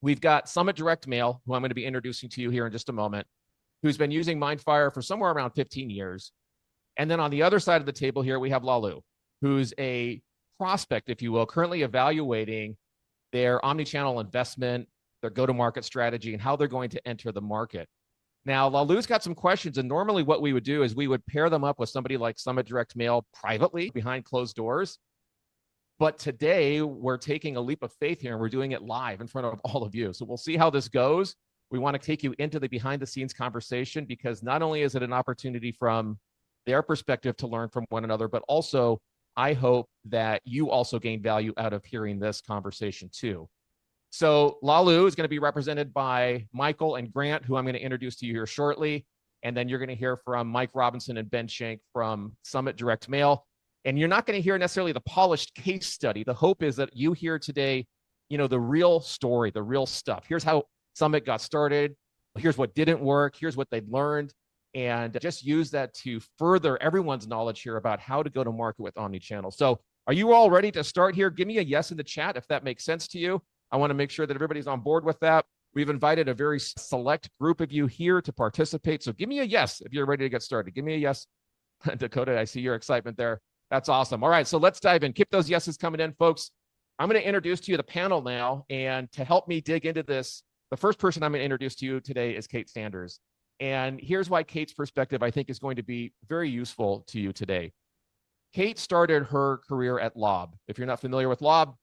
We've got Summit Direct Mail, who I'm going to be introducing to you here in just a moment, who's been using Mindfire for somewhere around 15 years. And then on the other side of the table here, we have Lahlouh, who's a prospect, if you will, currently evaluating their omnichannel investment, their go-to-market strategy, and how they're going to enter the market. Now, Lahlouh's got some questions, and normally what we would do is we would pair them up with somebody like Summit Direct Mail privately behind closed doors. But today, we're taking a leap of faith here, and we're doing it live in front of all of you. So we'll see how this goes. We want to take you into the behind-the-scenes conversation, because not only is it an opportunity from their perspective to learn from one another, but also I hope that you also gain value out of hearing this conversation too. So Lahlouh is going to be represented by Michael and Grant, who I'm going to introduce to you here shortly. And then you're going to hear from Mike Robinson and Ben Shank from Summit Direct Mail. And you're not going to hear necessarily the polished case study. The hope is that you hear today, the real story, the real stuff. Here's how Summit got started. Here's what didn't work. Here's what they learned. And just use that to further everyone's knowledge here about how to go to market with OmniChannel. So are you all ready to start here? Give me a yes in the chat if that makes sense to you. I want to make sure that everybody's on board with that. We've invited a very select group of you here to participate. So give me a yes if you're ready to get started. Give me a yes. Dakota, I see your excitement there. That's awesome. All right, so let's dive in. Keep those yeses coming in, folks. I'm going to introduce to you the panel now. And to help me dig into this, the first person I'm going to introduce to you today is Kate Sanders. And here's why Kate's perspective, I think, is going to be very useful to you today. Kate started her career at Lahlouh. If you're not familiar with Lahlouh,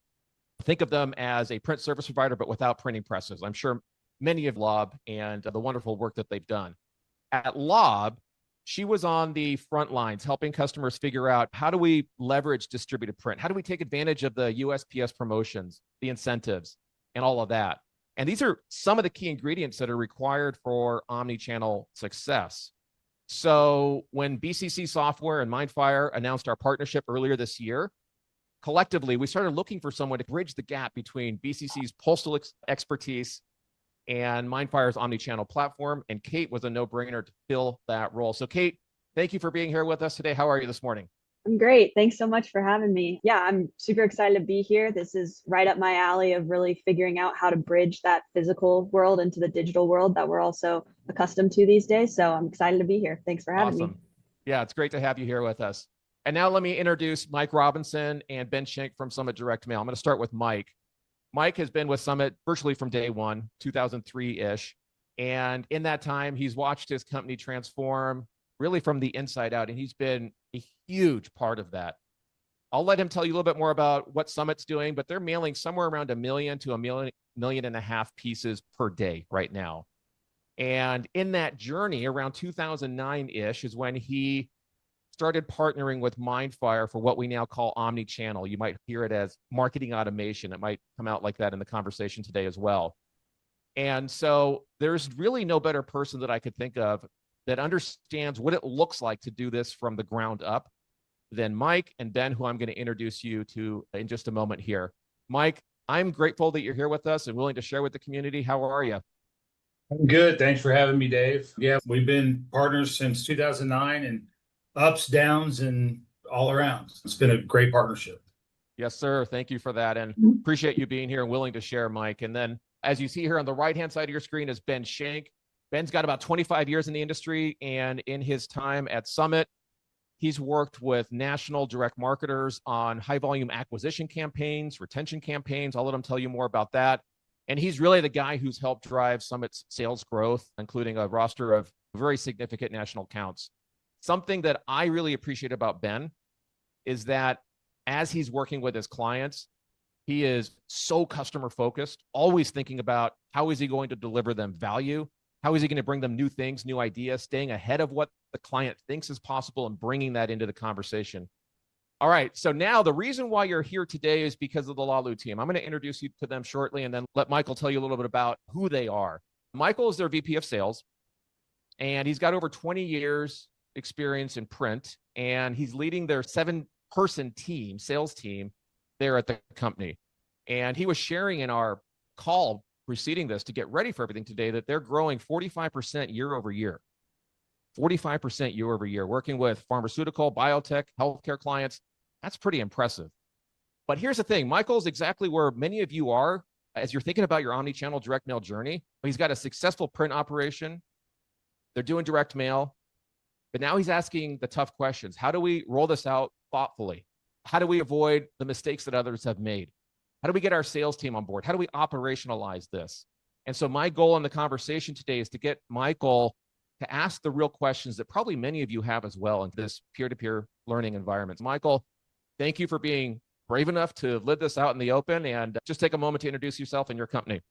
think of them as a print service provider, but without printing presses. I'm sure many of Lahlouh and the wonderful work that they've done. At Lahlouh, she was on the front lines helping customers figure out, how do we leverage distributed print? How do we take advantage of the USPS promotions, the incentives, and all of that? And these are some of the key ingredients that are required for omnichannel success. So when BCC Software and Mindfire announced our partnership earlier this year, collectively, we started looking for someone to bridge the gap between BCC's postal expertise and Mindfire's omnichannel platform. And Kate was a no-brainer to fill that role. So Kate, thank you for being here with us today. How are you this morning? I'm great. Thanks so much for having me. Yeah, I'm super excited to be here. This is right up my alley of really figuring out how to bridge that physical world into the digital world that we're also accustomed to these days. So I'm excited to be here. Thanks for having me. Yeah, it's great to have you here with us. And now let me introduce Mike Robinson and Ben Shank from Summit Direct Mail. I'm going to start with Mike. Mike has been with Summit virtually from day one, 2003-ish. And in that time, he's watched his company transform really from the inside out. And he's been a huge part of that. I'll let him tell you a little bit more about what Summit's doing, but they're mailing somewhere around 1 million to 1.5 million pieces per day right now. And in that journey, around 2009-ish is when he started partnering with Mindfire for what we now call OmniChannel. You might hear it as marketing automation. It might come out like that in the conversation today as well. And so there's really no better person that I could think of that understands what it looks like to do this from the ground up than Mike and Ben, who I'm going to introduce you to in just a moment here. Mike, I'm grateful that you're here with us and willing to share with the community. How are you? I'm good. Thanks for having me, Dave. Yeah, we've been partners since 2009 and ups, downs, and all around. It's been a great partnership. Yes, sir. Thank you for that. And appreciate you being here and willing to share, Mike. And then as you see here on the right-hand side of your screen is Ben Shank. Ben's got about 25 years in the industry, and in his time at Summit, he's worked with national direct marketers on high-volume acquisition campaigns, retention campaigns. I'll let him tell you more about that. And he's really the guy who's helped drive Summit's sales growth, including a roster of very significant national accounts. Something that I really appreciate about Ben is that as he's working with his clients, he is so customer-focused, always thinking about how is he going to deliver them value. How is he going to bring them new things, new ideas, staying ahead of what the client thinks is possible and bringing that into the conversation? All right, so now the reason why you're here today is because of the Lahlouh team. I'm going to introduce you to them shortly and then let Michael tell you a little bit about who they are. Michael is their VP of sales, and he's got over 20 years experience in print, and he's leading their 7-person team, sales team there at the company. And he was sharing in our call preceding this to get ready for everything today that they're growing 45% year over year. 45% year over year, working with pharmaceutical, biotech, healthcare clients. That's pretty impressive. But here's the thing, Michael's exactly where many of you are as you're thinking about your omni-channel direct mail journey, he's got a successful print operation. They're doing direct mail, but now he's asking the tough questions. How do we roll this out thoughtfully? How do we avoid the mistakes that others have made? How do we get our sales team on board? How do we operationalize this? And so my goal in the conversation today is to get Michael to ask the real questions that probably many of you have as well in this peer-to-peer learning environment. Michael, thank you for being brave enough to live this out in the open, and just take a moment to introduce yourself and your company.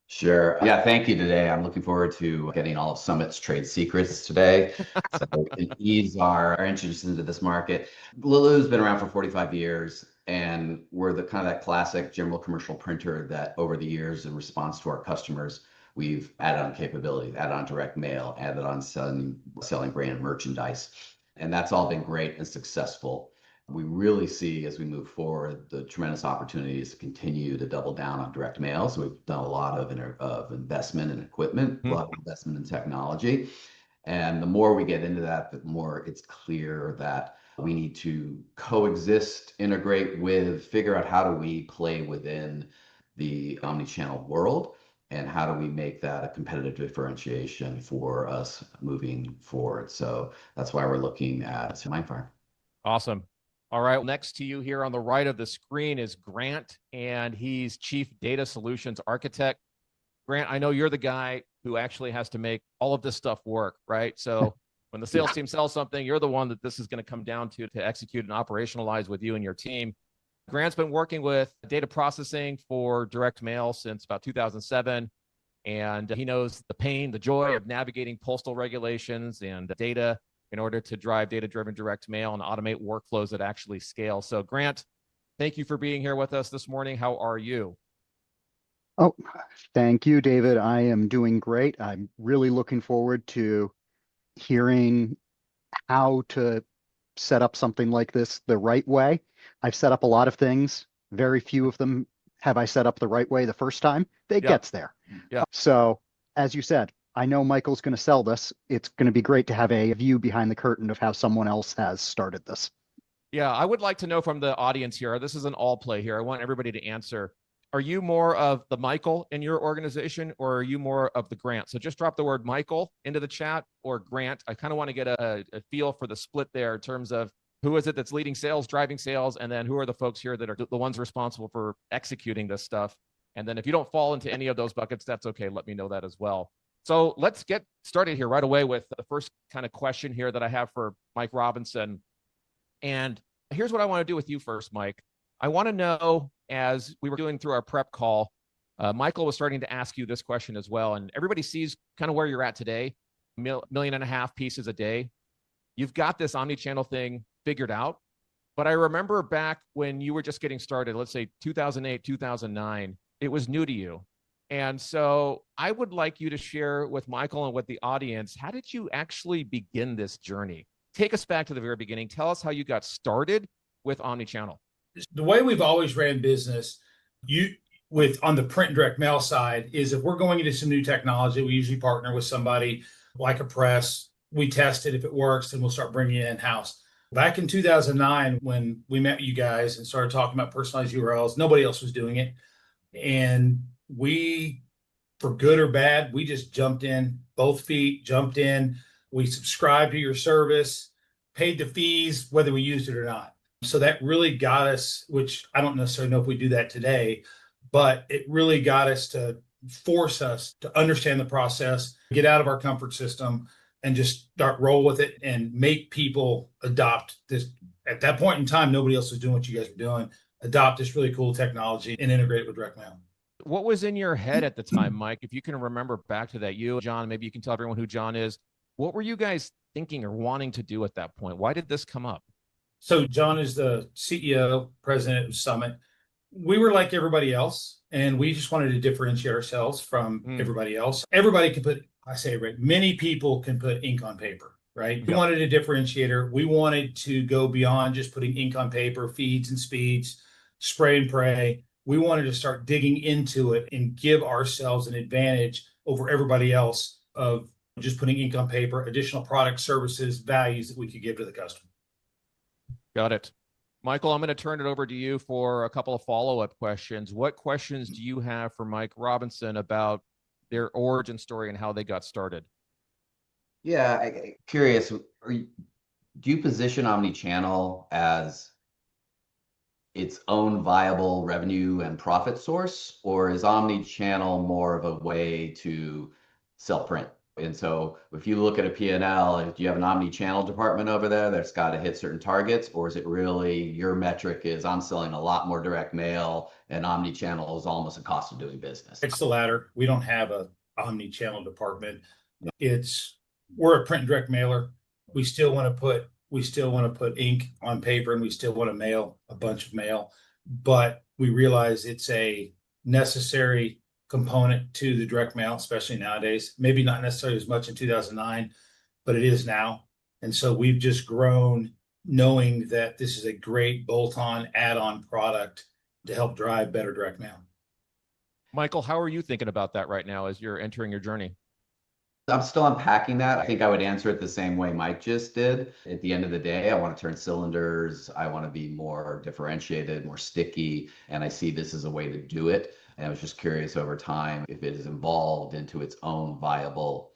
Sure. Yeah, thank you today. I'm looking forward to getting all of Summit's trade secrets today. So we can ease our introduction into this market. Lahlouh's been around for 45 years, and we're the kind of that classic general commercial printer that over the years, in response to our customers, we've added on capabilities, added on direct mail, added on selling brand merchandise. And that's all been great and successful. We really see, as we move forward, the tremendous opportunities to continue to double down on direct mail. So we've done a lot of investment in equipment, a lot of investment in technology. And the more we get into that, the more it's clear that we need to coexist, integrate with, figure out how do we play within the omni-channel world, and how do we make that a competitive differentiation for us moving forward. So that's why we're looking at Mindfire. Awesome. All right, next to you here on the right of the screen is Grant, and he's Chief Data Solutions Architect. Grant, I know you're the guy who actually has to make all of this stuff work, right? So when the sales team sells something, you're the one that this is going to come down to execute and operationalize with you and your team. Grant's been working with data processing for direct mail since about 2007, and he knows the pain, the joy of navigating postal regulations and data in order to drive data-driven direct mail and automate workflows that actually scale. So Grant, thank you for being here with us this morning. How are you? Oh, thank you, David. I am doing great. I'm really looking forward to hearing how to set up something like this the right way. I've set up a lot of things. Very few of them have I set up the right way the first time. It gets there. Yeah. So, as you said, I know Michael's going to sell this. It's going to be great to have a view behind the curtain of how someone else has started this. Yeah, I would like to know from the audience here, this is an all play here. I want everybody to answer. Are you more of the Michael in your organization, or are you more of the Grant? So just drop the word Michael into the chat, or Grant. I kind of want to get a feel for the split there in terms of who is it that's leading sales, driving sales, and then who are the folks here that are the ones responsible for executing this stuff. And then if you don't fall into any of those buckets, that's okay. Let me know that as well. So let's get started here right away with the first kind of question here that I have for Mike Robinson. And here's what I want to do with you first, Mike. I want to know, as we were doing through our prep call, Michael was starting to ask you this question as well. And everybody sees kind of where you're at today, 1.5 million pieces a day. You've got this omni-channel thing figured out. But I remember back when you were just getting started, let's say 2008, 2009, it was new to you. And so I would like you to share with Michael and with the audience, how did you actually begin this journey? Take us back to the very beginning. Tell us how you got started with OmniChannel. The way we've always ran business, on the print and direct mail side, is if we're going into some new technology, we usually partner with somebody like a press. We test it. If it works, then we'll start bringing it in-house. Back in 2009, when we met you guys and started talking about personalized URLs, nobody else was doing it. And we, for good or bad, we just jumped in, both feet, jumped in. We subscribed to your service, paid the fees, whether we used it or not. So that really got us, which I don't necessarily know if we do that today, but it really got us to force us to understand the process, get out of our comfort system, and just start roll with it and make people adopt this. At that point in time, nobody else was doing what you guys were doing. Adopt this really cool technology and integrate it with direct mail. What was in your head at the time, Mike? If you can remember back to that, you, John, maybe you can tell everyone who John is. What were you guys thinking or wanting to do at that point? Why did this come up? So John is the CEO, president of Summit. We were like everybody else, and we just wanted to differentiate ourselves from everybody else. Everybody can put, I say, right, many people can put ink on paper, right? We wanted a differentiator. We wanted to go beyond just putting ink on paper, feeds and speeds, spray and pray. We wanted to start digging into it and give ourselves an advantage over everybody else of just putting ink on paper, additional products, services, values that we could give to the customer. Got it. Michael, I'm going to turn it over to you for a couple of follow-up questions. What questions do you have for Mike Robinson about their origin story and how they got started? Yeah, curious, do you position OmniChannel as its own viable revenue and profit source, or is OmniChannel more of a way to sell print? And so if you look at a P&L, do you have an omni-channel department over there that's got to hit certain targets, or is it really your metric is I'm selling a lot more direct mail and omni-channel is almost a cost of doing business? It's the latter. We don't have a omni-channel department. We're a print and direct mailer. We still want to put ink on paper, and we still want to mail a bunch of mail, but we realize it's a necessary component to the direct mail, especially nowadays. Maybe not necessarily as much in 2009, but it is now. And so we've just grown knowing that this is a great bolt-on add-on product to help drive better direct mail. Michael, how are you thinking about that right now as you're entering your journey? I'm still unpacking that. I think I would answer it the same way Mike just did. At the end of the day, I want to turn cylinders. I want to be more differentiated, more sticky, and I see this as a way to do it. And I was just curious over time if it has evolved into its own viable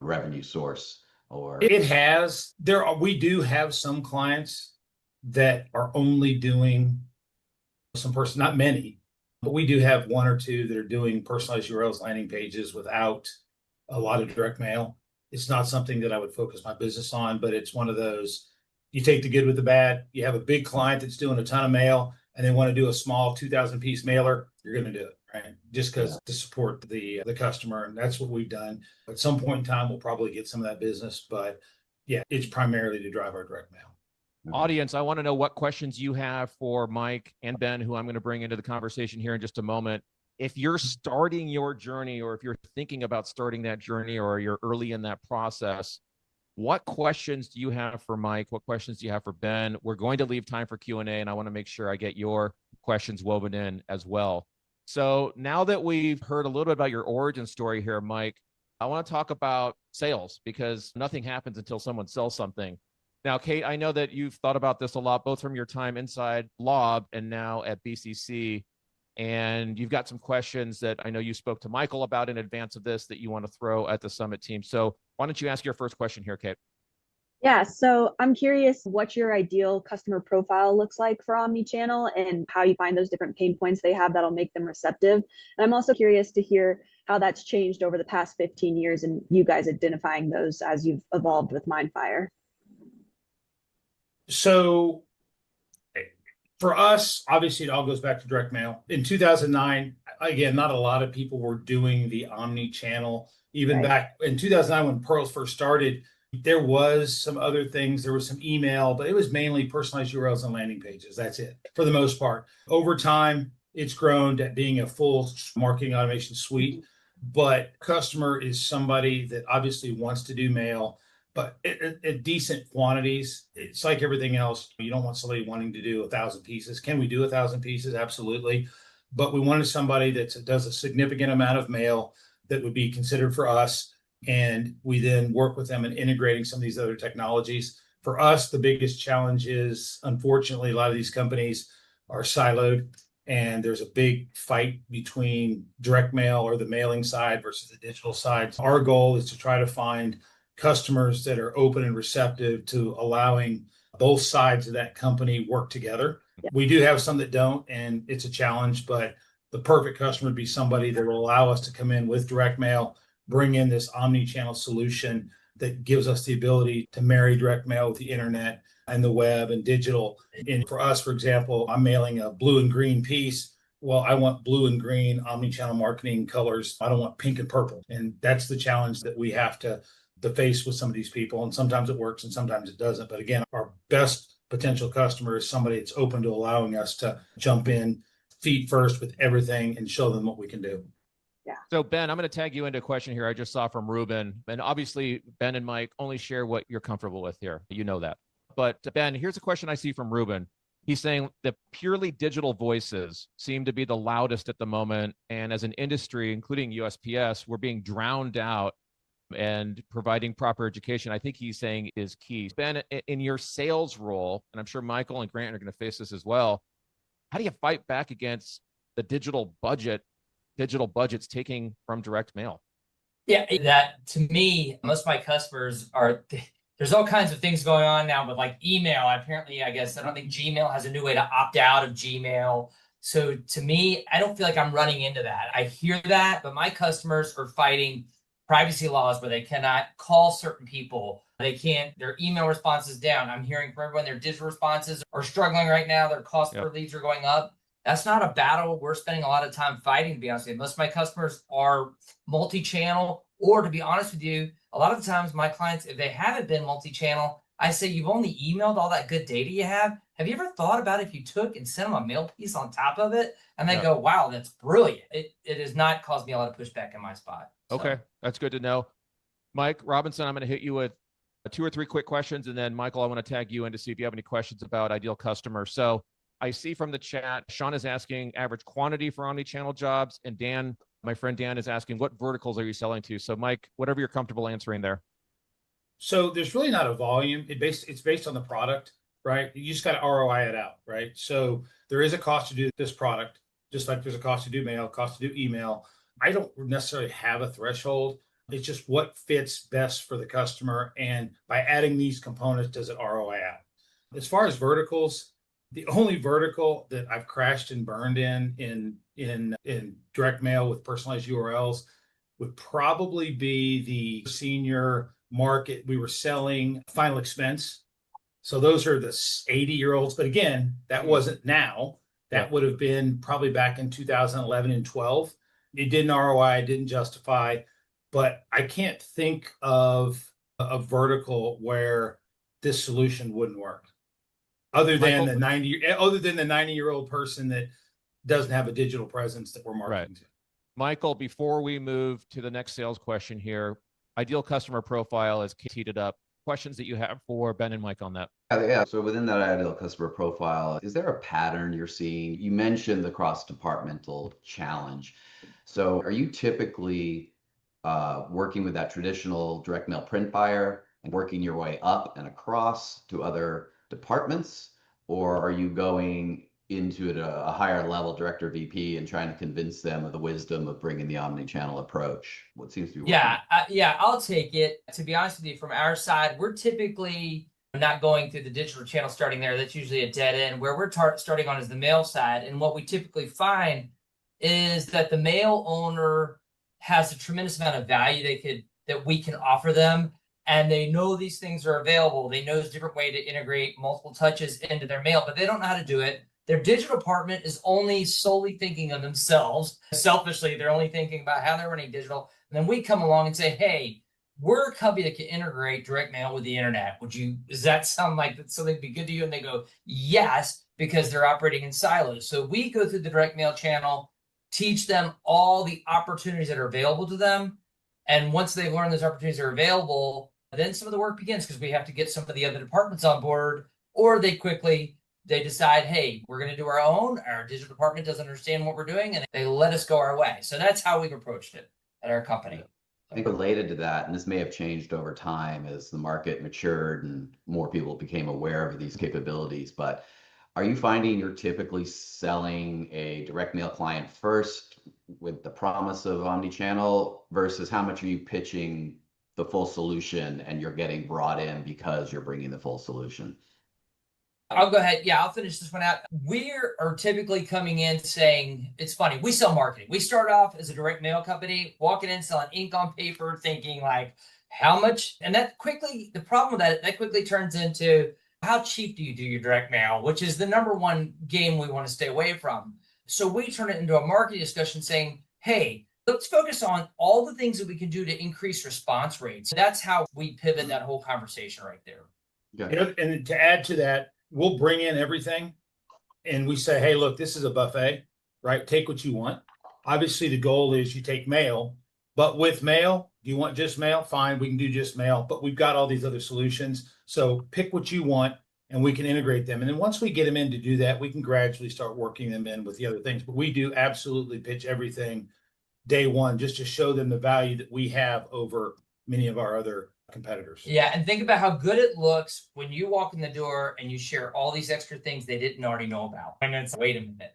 revenue source, or it has. We do have some clients that are only doing not many, but we do have one or two that are doing personalized URLs, landing pages without a lot of direct mail. It's not something that I would focus my business on, but it's one of those, you take the good with the bad. You have a big client that's doing a ton of mail and they want to do a small 2,000 piece mailer, you're going to do it, right? Just because to support the customer. And that's what we've done. At some point in time, we'll probably get some of that business, but yeah, it's primarily to drive our direct mail. Audience, I want to know what questions you have for Mike and Ben, who I'm going to bring into the conversation here in just a moment. If you're starting your journey, or if you're thinking about starting that journey, or you're early in that process, what questions do you have for Mike? What questions do you have for Ben? We're going to leave time for Q&A, and I want to make sure I get your questions woven in as well. So now that we've heard a little bit about your origin story here, Mike, I want to talk about sales, because nothing happens until someone sells something. Now, Kate, I know that you've thought about this a lot, both from your time inside Lahlouh and now at BCC. And you've got some questions that I know you spoke to Michael about in advance of this that you want to throw at the Summit team. So why don't you ask your first question here, Kate? Yeah, so I'm curious what your ideal customer profile looks like for OmniChannel and how you find those different pain points they have that'll make them receptive. And I'm also curious to hear how that's changed over the past 15 years and you guys identifying those as you've evolved with Mindfire. So for us, obviously, it all goes back to direct mail. In 2009, again, not a lot of people were doing the omni-channel. Even back in 2009, when Pearls first started, there was some other things. There was some email, but it was mainly personalized URLs and landing pages. That's it, for the most part. Over time, it's grown to being a full marketing automation suite. But customer is somebody that obviously wants to do mail, but at decent quantities. It's like everything else. You don't want somebody wanting to do 1,000 pieces. Can we do 1,000 pieces? Absolutely. But we wanted somebody that does a significant amount of mail that would be considered for us. And we then work with them in integrating some of these other technologies. For us, the biggest challenge is, unfortunately, a lot of these companies are siloed, and there's a big fight between direct mail or the mailing side versus the digital side. Our goal is to try to find customers that are open and receptive to allowing both sides of that company work together. Yeah. We do have some that don't, and it's a challenge, but the perfect customer would be somebody that will allow us to come in with direct mail, bring in this omni-channel solution that gives us the ability to marry direct mail with the internet and the web and digital. And for us, for example, I'm mailing a blue and green piece. Well, I want blue and green omni-channel marketing colors. I don't want pink and purple. And that's the challenge that we have to face with some of these people. And sometimes it works and sometimes it doesn't. But again, our best potential customer is somebody that's open to allowing us to jump in feet first with everything and show them what we can do. Yeah. So Ben, I'm going to tag you into a question here I just saw from Ruben. And obviously, Ben and Mike only share what you're comfortable with here. You know that. But Ben, here's a question I see from Ruben. He's saying the purely digital voices seem to be the loudest at the moment. And as an industry, including USPS, we're being drowned out and providing proper education, I think he's saying is key. Ben, in your sales role, and I'm sure Michael and Grant are going to face this as well, how do you fight back against the digital budgets taking from direct mail? Yeah, that to me, most of my customers are, there's all kinds of things going on now with like email. Apparently, I guess, I don't think Gmail has a new way to opt out of Gmail. So to me, I don't feel like I'm running into that. I hear that, but my customers are fighting privacy laws where they cannot call certain people. They can't, their email response is down. I'm hearing from everyone their digital responses are struggling right now. Their cost per leads are going up. That's not a battle we're spending a lot of time fighting, to be honest with you. Most of my customers are multi-channel, or to be honest with you, a lot of times my clients, if they haven't been multi-channel, I say, you've only emailed all that good data you have. Have you ever thought about if you took and sent them a mail piece on top of it? And they go, wow, that's brilliant. It has not caused me a lot of pushback in my spot. Okay, that's good to know. Mike Robinson, I'm going to hit you with 2 or 3 quick questions. And then Michael, I want to tag you in to see if you have any questions about ideal customer. So I see from the chat, Sean is asking average quantity for omni-channel jobs. And Dan, my friend Dan, is asking, what verticals are you selling to? So Mike, whatever you're comfortable answering there. So there's really not a volume. It's based on the product, right? You just got to ROI it out, right? So there is a cost to do this product, just like there's a cost to do mail, cost to do email. I don't necessarily have a threshold. It's just what fits best for the customer. And by adding these components, does it ROI out? As far as verticals, the only vertical that I've crashed and burned in direct mail with personalized URLs would probably be the senior market. We were selling final expense. So those are the 80-year-olds. But again, that wasn't now. That would have been probably back in 2011 and 12. It didn't ROI, it didn't justify. But I can't think of a vertical where this solution wouldn't work. Other than the 90-year-old person that doesn't have a digital presence that we're marketing to. Michael, before we move to the next sales question here, ideal customer profile is teed it up. Questions that you have for Ben and Mike on that? Yeah. So within that ideal customer profile, is there a pattern you're seeing? You mentioned the cross-departmental challenge. So are you typically working with that traditional direct mail print buyer and working your way up and across to other departments? Or are you going into a higher level director VP and trying to convince them of the wisdom of bringing the omni-channel approach? What seems to be working? I'll take it. To be honest with you, from our side, we're typically not going through the digital channel starting there. That's usually a dead end. Where we're starting on is the mail side. And what we typically find is that the mail owner has a tremendous amount of value that we can offer them. And they know these things are available. They know there's a different way to integrate multiple touches into their mail, but they don't know how to do it. Their digital department is only solely thinking of themselves. Selfishly, they're only thinking about how they're running digital. And then we come along and say, hey, we're a company that can integrate direct mail with the internet. Does that sound like something that'd be good to you? And they go, yes, because they're operating in silos. So we go through the direct mail channel, teach them all the opportunities that are available to them. And once they learn those opportunities are available, then some of the work begins, because we have to get some of the other departments on board, or they decide, hey, we're going to do our own. Our digital department doesn't understand what we're doing, and they let us go our way. So that's how we've approached it at our company. I think related to that, and this may have changed over time as the market matured and more people became aware of these capabilities, but are you finding you're typically selling a direct mail client first with the promise of omni-channel versus how much are you pitching the full solution and you're getting brought in because you're bringing the full solution? I'll go ahead. Yeah, I'll finish this one out. We are typically coming in saying, it's funny, we sell marketing. We start off as a direct mail company, walking in, selling ink on paper, thinking like, how much? And the problem with that quickly turns into, how cheap do you do your direct mail, which is the number one game we want to stay away from. So we turn it into a marketing discussion saying, hey, let's focus on all the things that we can do to increase response rates. That's how we pivot that whole conversation right there. Yeah. And to add to that, we'll bring in everything and we say, hey, look, this is a buffet, right? Take what you want. Obviously, the goal is you take mail, but with mail, do you want just mail? Fine, we can do just mail, but we've got all these other solutions. So pick what you want and we can integrate them. And then once we get them in to do that, we can gradually start working them in with the other things. But we do absolutely pitch everything day one, just to show them the value that we have over many of our other competitors. Yeah, and think about how good it looks when you walk in the door and you share all these extra things they didn't already know about. And it's wait a minute,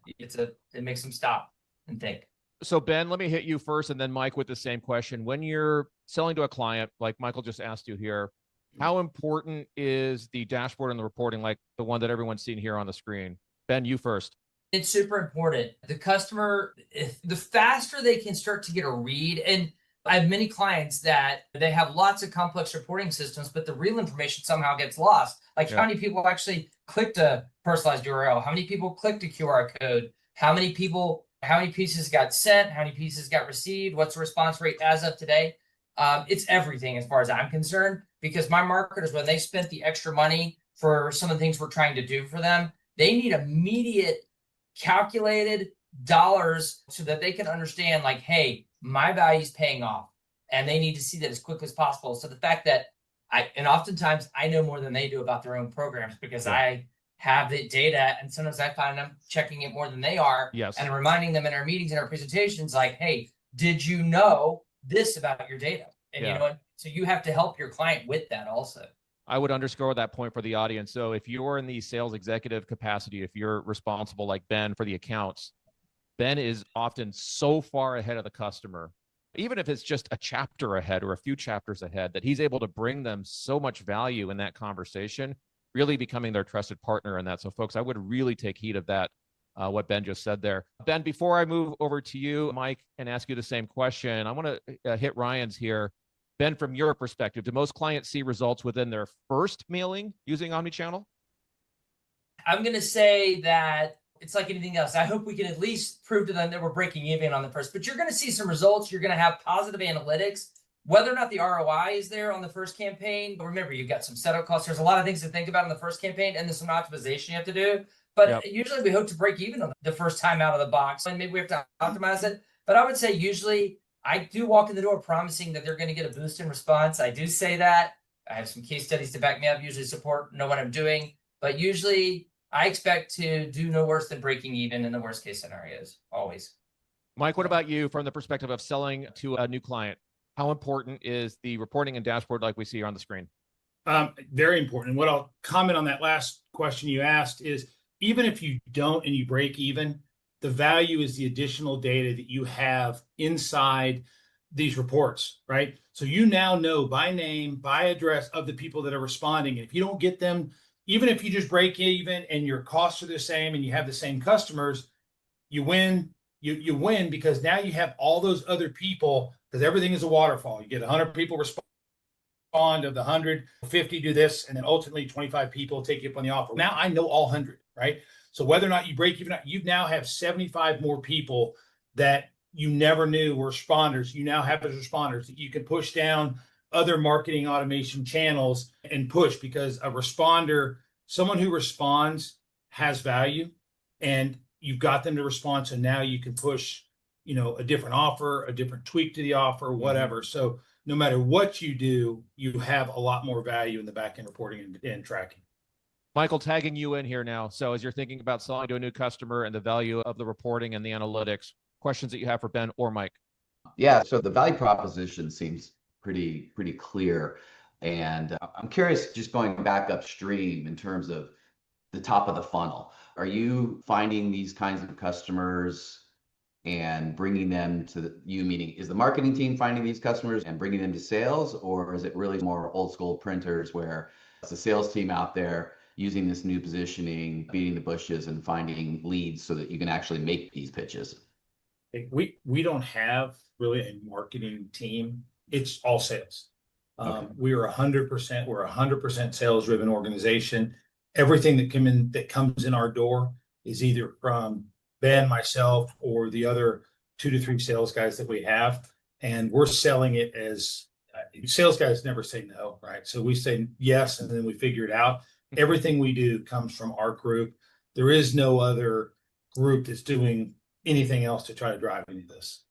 it makes them stop and think. So Ben, let me hit you first, and then Mike with the same question. When you're selling to a client, like Michael just asked you here, how important is the dashboard and the reporting, like the one that everyone's seen here on the screen? Ben, you first. It's super important. The customer, the faster they can start to get a read, and I have many clients that they have lots of complex reporting systems, but the real information somehow gets lost. Like how many people actually clicked a personalized URL? How many people clicked a QR code? How many pieces got sent? How many pieces got received? What's the response rate as of today? It's everything as far as I'm concerned, because my marketers, when they spent the extra money for some of the things we're trying to do for them, they need immediate calculated dollars so that they can understand, like, hey, my value is paying off, and they need to see that as quickly as possible. So the fact that and oftentimes I know more than they do about their own programs, because I have the data, and sometimes I find them checking it more than they are. Yes. And reminding them in our meetings and our presentations, like, hey, did you know this about your data? And you know what? So you have to help your client with that also. I would underscore that point for the audience. So if you're in the sales executive capacity, if you're responsible like Ben for the accounts, Ben is often so far ahead of the customer, even if it's just a chapter ahead or a few chapters ahead, that he's able to bring them so much value in that conversation, really becoming their trusted partner in that. So folks, I would really take heed of that, what Ben just said there. Ben, before I move over to you, Mike, and ask you the same question, I want to hit Ryan's here. Ben, from your perspective, do most clients see results within their first mailing using OmniChannel? I'm going to say that it's like anything else. I hope we can at least prove to them that we're breaking even on the first, but you're going to see some results. You're going to have positive analytics. Whether or not the ROI is there on the first campaign, but remember, you've got some setup costs. There's a lot of things to think about in the first campaign, and there's some optimization you have to do. But usually we hope to break even on the first time out of the box, and maybe we have to optimize it. But I would say usually I do walk in the door promising that they're going to get a boost in response. I do say that. I have some case studies to back me up, usually support, know what I'm doing. But usually I expect to do no worse than breaking even in the worst case scenarios, always. Mike, what about you from the perspective of selling to a new client? How important is the reporting and dashboard like we see here on the screen? Very important. What I'll comment on that last question you asked is, even if you don't and you break even, the value is the additional data that you have inside these reports, right? So you now know by name, by address of the people that are responding. And if you don't get them, even if you just break even and your costs are the same and you have the same customers, you win. You win because now you have all those other people, because everything is a waterfall. You get 100 people respond, of the 100, 50 do this, and then ultimately 25 people take you up on the offer. Now I know all 100, right? So whether or not you break even, you now have 75 more people that you never knew were responders. You now have as responders that you can push down other marketing automation channels and push, because a responder, someone who responds, has value, and you've got them to respond. So now you can push, a different offer, a different tweak to the offer, whatever. So no matter what you do, you have a lot more value in the back-end reporting and tracking. Michael, tagging you in here now. So as you're thinking about selling to a new customer and the value of the reporting and the analytics, questions that you have for Ben or Mike? Yeah, so the value proposition seems pretty clear. And I'm curious, just going back upstream in terms of the top of the funnel, are you finding these kinds of customers and bringing them to you, meaning is the marketing team finding these customers and bringing them to sales, or is it really more old school printers where it's the sales team out there using this new positioning, beating the bushes and finding leads so that you can actually make these pitches? We don't have really a marketing team. It's all sales. Okay. We're 100% sales driven organization. Everything that comes in our door is either from Ben, myself, or the other 2 to 3 sales guys that we have. And we're selling it as sales guys never say no, right? So we say yes, and then we figure it out. Everything we do comes from our group. There is no other group that's doing anything else to try to drive any of this.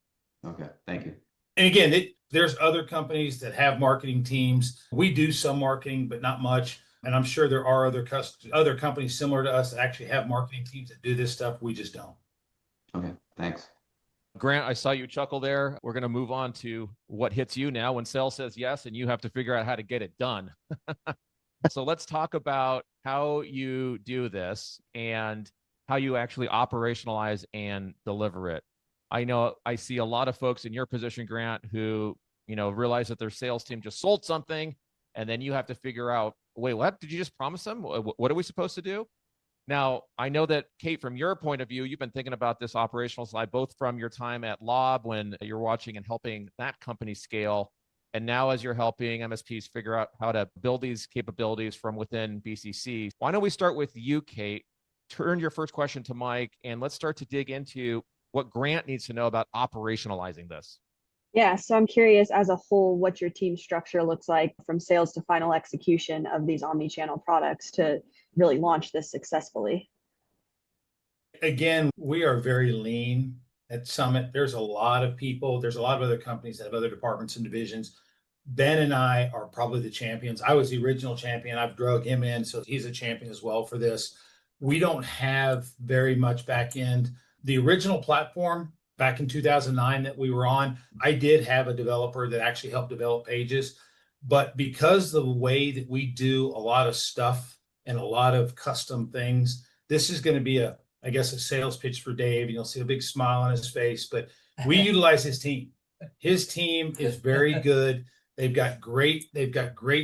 Okay, thank you. And again, there's other companies that have marketing teams. We do some marketing, but not much. And I'm sure there are other companies similar to us that actually have marketing teams that do this stuff. We just don't. Okay, thanks. Grant, I saw you chuckle there. We're going to move on to what hits you now when sales says yes, and you have to figure out how to get it done. So let's talk about how you do this and how you actually operationalize and deliver it. I know I see a lot of folks in your position, Grant, who, realize that their sales team just sold something, and then you have to figure out, wait, what did you just promise them? What are we supposed to do? Now, I know that, Kate, from your point of view, you've been thinking about this operational side, both from your time at Lahlouh when you're watching and helping that company scale, and now as you're helping MSPs figure out how to build these capabilities from within BCC. Why don't we start with you, Kate? Turn your first question to Mike, and let's start to dig into what Grant needs to know about operationalizing this. Yeah, so I'm curious as a whole what your team structure looks like from sales to final execution of these omni-channel products to really launch this successfully. Again, we are very lean at Summit. There's a lot of people, there's a lot of other companies that have other departments and divisions. Ben and I are probably the champions. I was the original champion. I've drug him in, so he's a champion as well for this. We don't have very much back end. The original platform back in 2009 that we were on, I did have a developer that actually helped develop pages. But because the way that we do a lot of stuff and a lot of custom things, this is going to be a sales pitch for Dave, and you'll see a big smile on his face, but we utilize his team. His team is very good. They've got great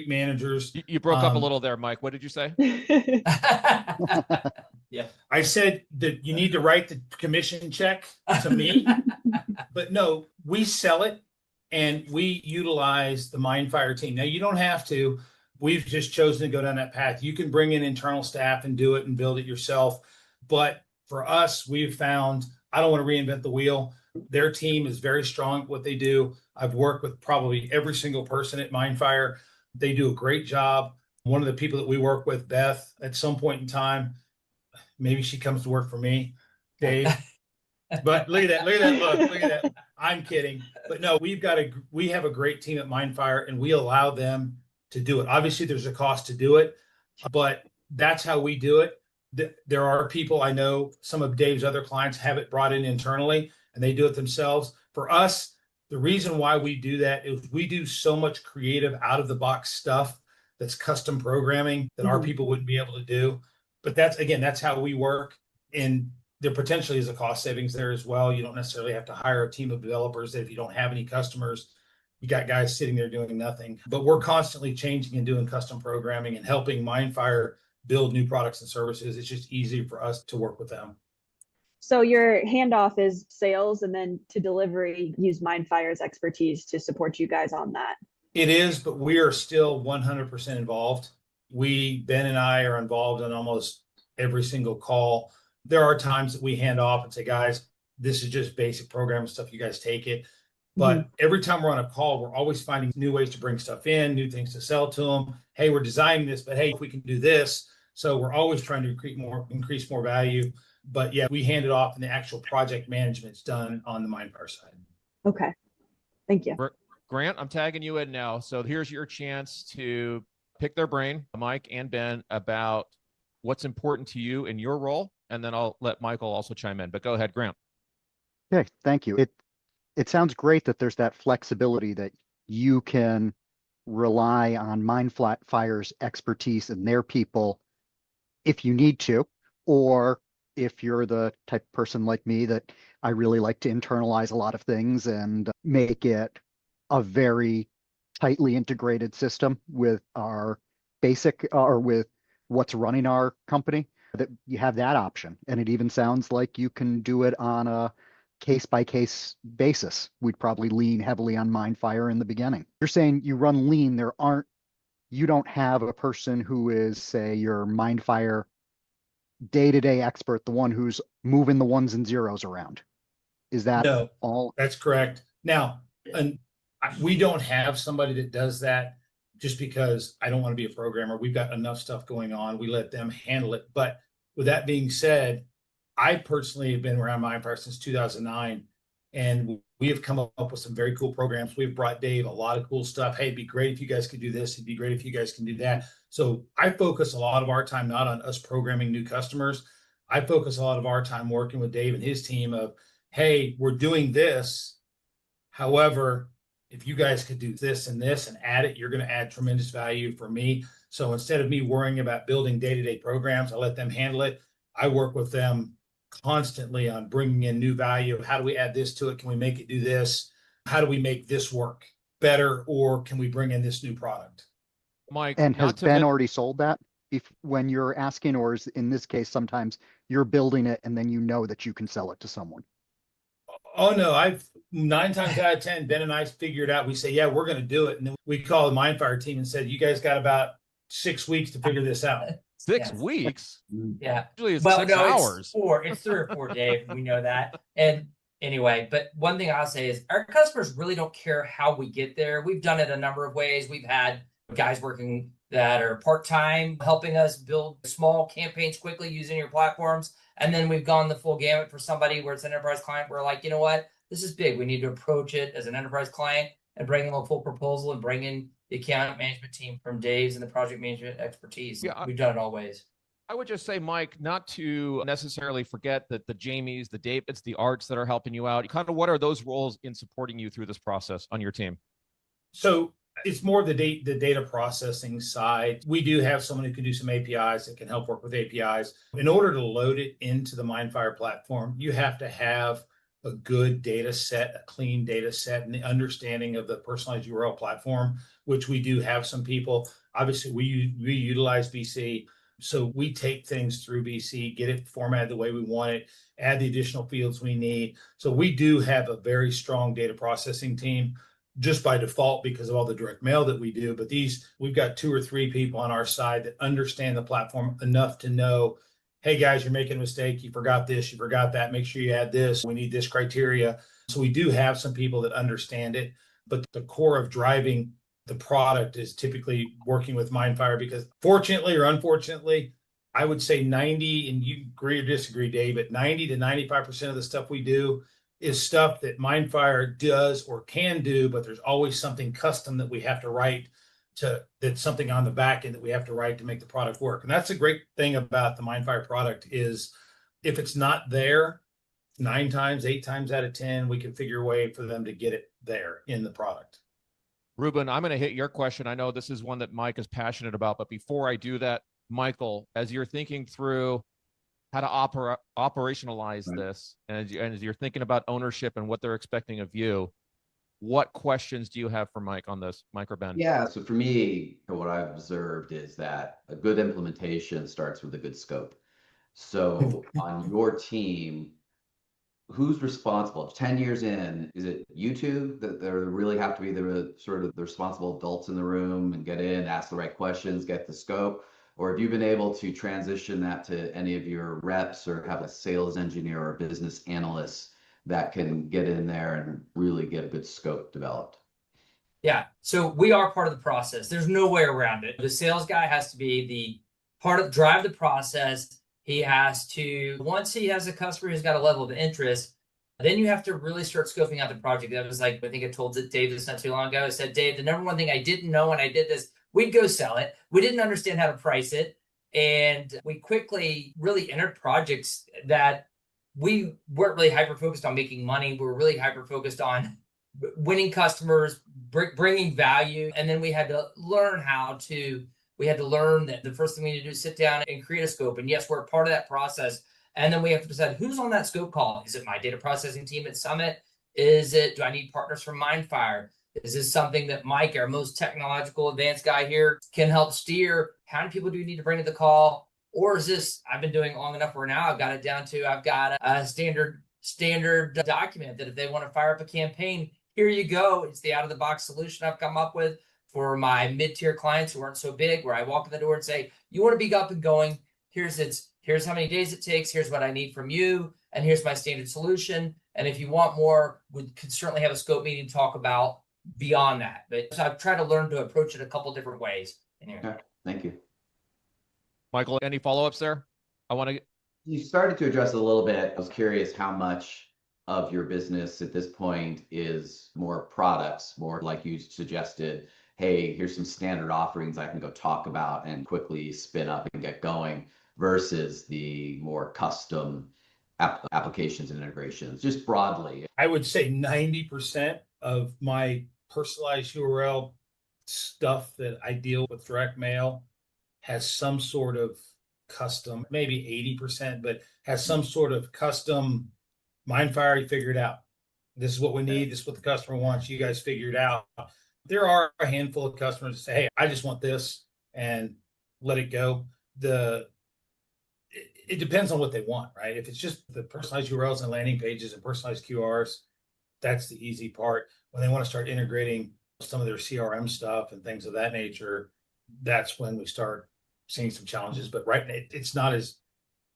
managers. You broke up a little there, Mike. What did you say? Yeah. I said that you need to write the commission check to me, but no, we sell it and we utilize the Mindfire team. Now you don't have to. We've just chosen to go down that path. You can bring in internal staff and do it and build it yourself. But for us, we've found, I don't want to reinvent the wheel. Their team is very strong at what they do. I've worked with probably every single person at Mindfire. They do a great job. One of the people that we work with, Beth, at some point in time, maybe she comes to work for me, Dave. But look at that look at that. I'm kidding. But no, we have a great team at Mindfire, and we allow them to do it. Obviously, there's a cost to do it, but that's how we do it. There are people, I know some of Dave's other clients have it brought in internally and they do it themselves. For us, the reason why we do that is we do so much creative out of the box stuff that's custom programming that our people wouldn't be able to do. But that's how we work. And there potentially is a cost savings there as well. You don't necessarily have to hire a team of developers that if you don't have any customers, you got guys sitting there doing nothing. But we're constantly changing and doing custom programming and helping Mindfire build new products and services. It's just easy for us to work with them. So your handoff is sales, and then to delivery, use Mindfire's expertise to support you guys on that. It is, but we are still 100% involved. Ben and I are involved in almost every single call. There are times that we hand off and say, guys, this is just basic programming stuff. You guys take it. But every time we're on a call, we're always finding new ways to bring stuff in, new things to sell to them. Hey, we're designing this, but hey, if we can do this. So we're always trying to increase more value. But yeah, we hand it off and the actual project management's done on the Mindfire side. Okay. Thank you. Grant, I'm tagging you in now. So here's your chance to pick their brain, Mike and Ben, about what's important to you in your role. And then I'll let Michael also chime in. But go ahead, Grant. Okay, thank you. It sounds great that there's that flexibility that you can rely on Mindfire's expertise and their people if you need to, or if you're the type of person like me that I really like to internalize a lot of things and make it a very tightly integrated system with our basic or with what's running our company, that you have that option. And it even sounds like you can do it on a case-by-case basis. We'd probably lean heavily on Mindfire in the beginning. You're saying you run lean. You don't have a person who is, say, your Mindfire day-to-day expert, the one who's moving the ones and zeros around. Is that No, all? that's correct. Now, and we don't have somebody that does that just because I don't want to be a programmer. We've got enough stuff going on. We let them handle it. But with that being said, I personally have been around Mindfire since 2009, and we have come up with some very cool programs. We've brought Dave a lot of cool stuff. Hey, it'd be great if you guys could do this. It'd be great if you guys can do that. So I focus a lot of our time not on us programming new customers. I focus a lot of our time working with Dave and his team of, hey, we're doing this. However, if you guys could do this and add it, you're going to add tremendous value for me. So instead of me worrying about building day-to-day programs, I let them handle it. I work with them constantly on bringing in new value. How do we add this to it? Can we make it do this? How do we make this work better? Or can we bring in this new product? Mike, And has not to Ben min- already sold that? If when you're asking, or is in this case, sometimes you're building it and then you know that you can sell it to someone. Oh no, I've 9 times out of 10, Ben and I figured out, we say, yeah, we're going to do it. And then we call the Mindfire team and said, you guys got about 6 weeks to figure this out. 6 Yes. weeks? Yeah. Usually it's Well, 6 no, hours. it's 4. It's 3 or 4, Dave. We know that. And anyway, but one thing I'll say is our customers really don't care how we get there. We've done it a number of ways. We've had guys working that are part-time, helping us build small campaigns quickly using your platforms. And then we've gone the full gamut for somebody where it's an enterprise client. We're like, you know what? This is big. We need to approach it as an enterprise client and bring in a full proposal and bring in the account management team from Dave's and the project management expertise. Yeah, we've done it all ways. I would just say, Mike, not to necessarily forget that the Jamies, the Davids, the Arts that are helping you out. Kind of what are those roles in supporting you through this process on your team? So it's more the data processing side. We do have someone who can do some APIs that can help work with APIs. In order to load it into the Mindfire platform, you have to have a good data set, a clean data set, and the understanding of the personalized URL platform, which we do have some people. Obviously, we utilize BC. So we take things through BC, get it formatted the way we want it, add the additional fields we need. So we do have a very strong data processing team just by default because of all the direct mail that we do. But we've got 2 or 3 people on our side that understand the platform enough to know, hey guys, you're making a mistake. You forgot this, you forgot that. Make sure you add this. We need this criteria. So we do have some people that understand it, but the core of driving the product is typically working with Mindfire because fortunately or unfortunately, I would say 90, and you agree or disagree, Dave, but 90 to 95% of the stuff we do is stuff that Mindfire does or can do, but there's always something custom that we have to write that's something on the back end that we have to write to make the product work. And that's a great thing about the Mindfire product is if it's not there, 9 times, 8 times out of 10, we can figure a way for them to get it there in the product. Ruben, I'm going to hit your question. I know this is one that Mike is passionate about, but before I do that, Michael, as you're thinking through how to operationalize this, and as you're thinking about ownership and what they're expecting of you, what questions do you have for Mike on this, Mike or Ben? Yeah, so for me, what I've observed is that a good implementation starts with a good scope. So on your team, who's responsible? 10 years in, is it you two that there really have to be the sort of the responsible adults in the room and get in, ask the right questions, get the scope? Or have you been able to transition that to any of your reps or have a sales engineer or business analyst that can get in there and really get a good scope developed? Yeah, so we are part of the process. There's no way around it. The sales guy has to be the part of drive the process. He has to, once he has a customer who's got a level of interest, then you have to really start scoping out the project. That was like, I think I told Dave this not too long ago. I said, Dave, the number one thing I didn't know when I did this, we'd go sell it. We didn't understand how to price it. And we quickly really entered projects that we weren't really hyper-focused on making money. We were really hyper-focused on winning customers, bringing value. And then we had to learn that the first thing we need to do is sit down and create a scope. And yes, we're part of that process. And then we have to decide who's on that scope call. Is it my data processing team at Summit? Do I need partners from Mindfire? Is this something that Mike, our most technological advanced guy here, can help steer? How many people do you need to bring to the call? Or is this, I've been doing it long enough where now I've got it down to, I've got a standard document that if they want to fire up a campaign, here you go. It's the out-of-the-box solution I've come up with for my mid-tier clients who aren't so big, where I walk in the door and say, you want to be up and going, here's how many days it takes, here's what I need from you, and here's my standard solution. And if you want more, we could certainly have a scope meeting to talk about beyond that. But so I've tried to learn to approach it a couple different ways. Anyway. Okay, thank you. Michael, any follow-ups there? You started to address it a little bit. I was curious how much of your business at this point is more products, more like you suggested, hey, here's some standard offerings I can go talk about and quickly spin up and get going, versus the more custom applications and integrations, just broadly? I would say 90% of my personalized URL stuff that I deal with direct mail has some sort of custom, maybe 80%, but has some sort of custom Mindfire. You figure it out. This is what we need. This is what the customer wants. You guys figure it out. There are a handful of customers that say, hey, I just want this, and let it go. It depends on what they want, right? If it's just the personalized URLs and landing pages and personalized QRs, that's the easy part. When they want to start integrating some of their CRM stuff and things of that nature, that's when we start seeing some challenges. But right now, it's not as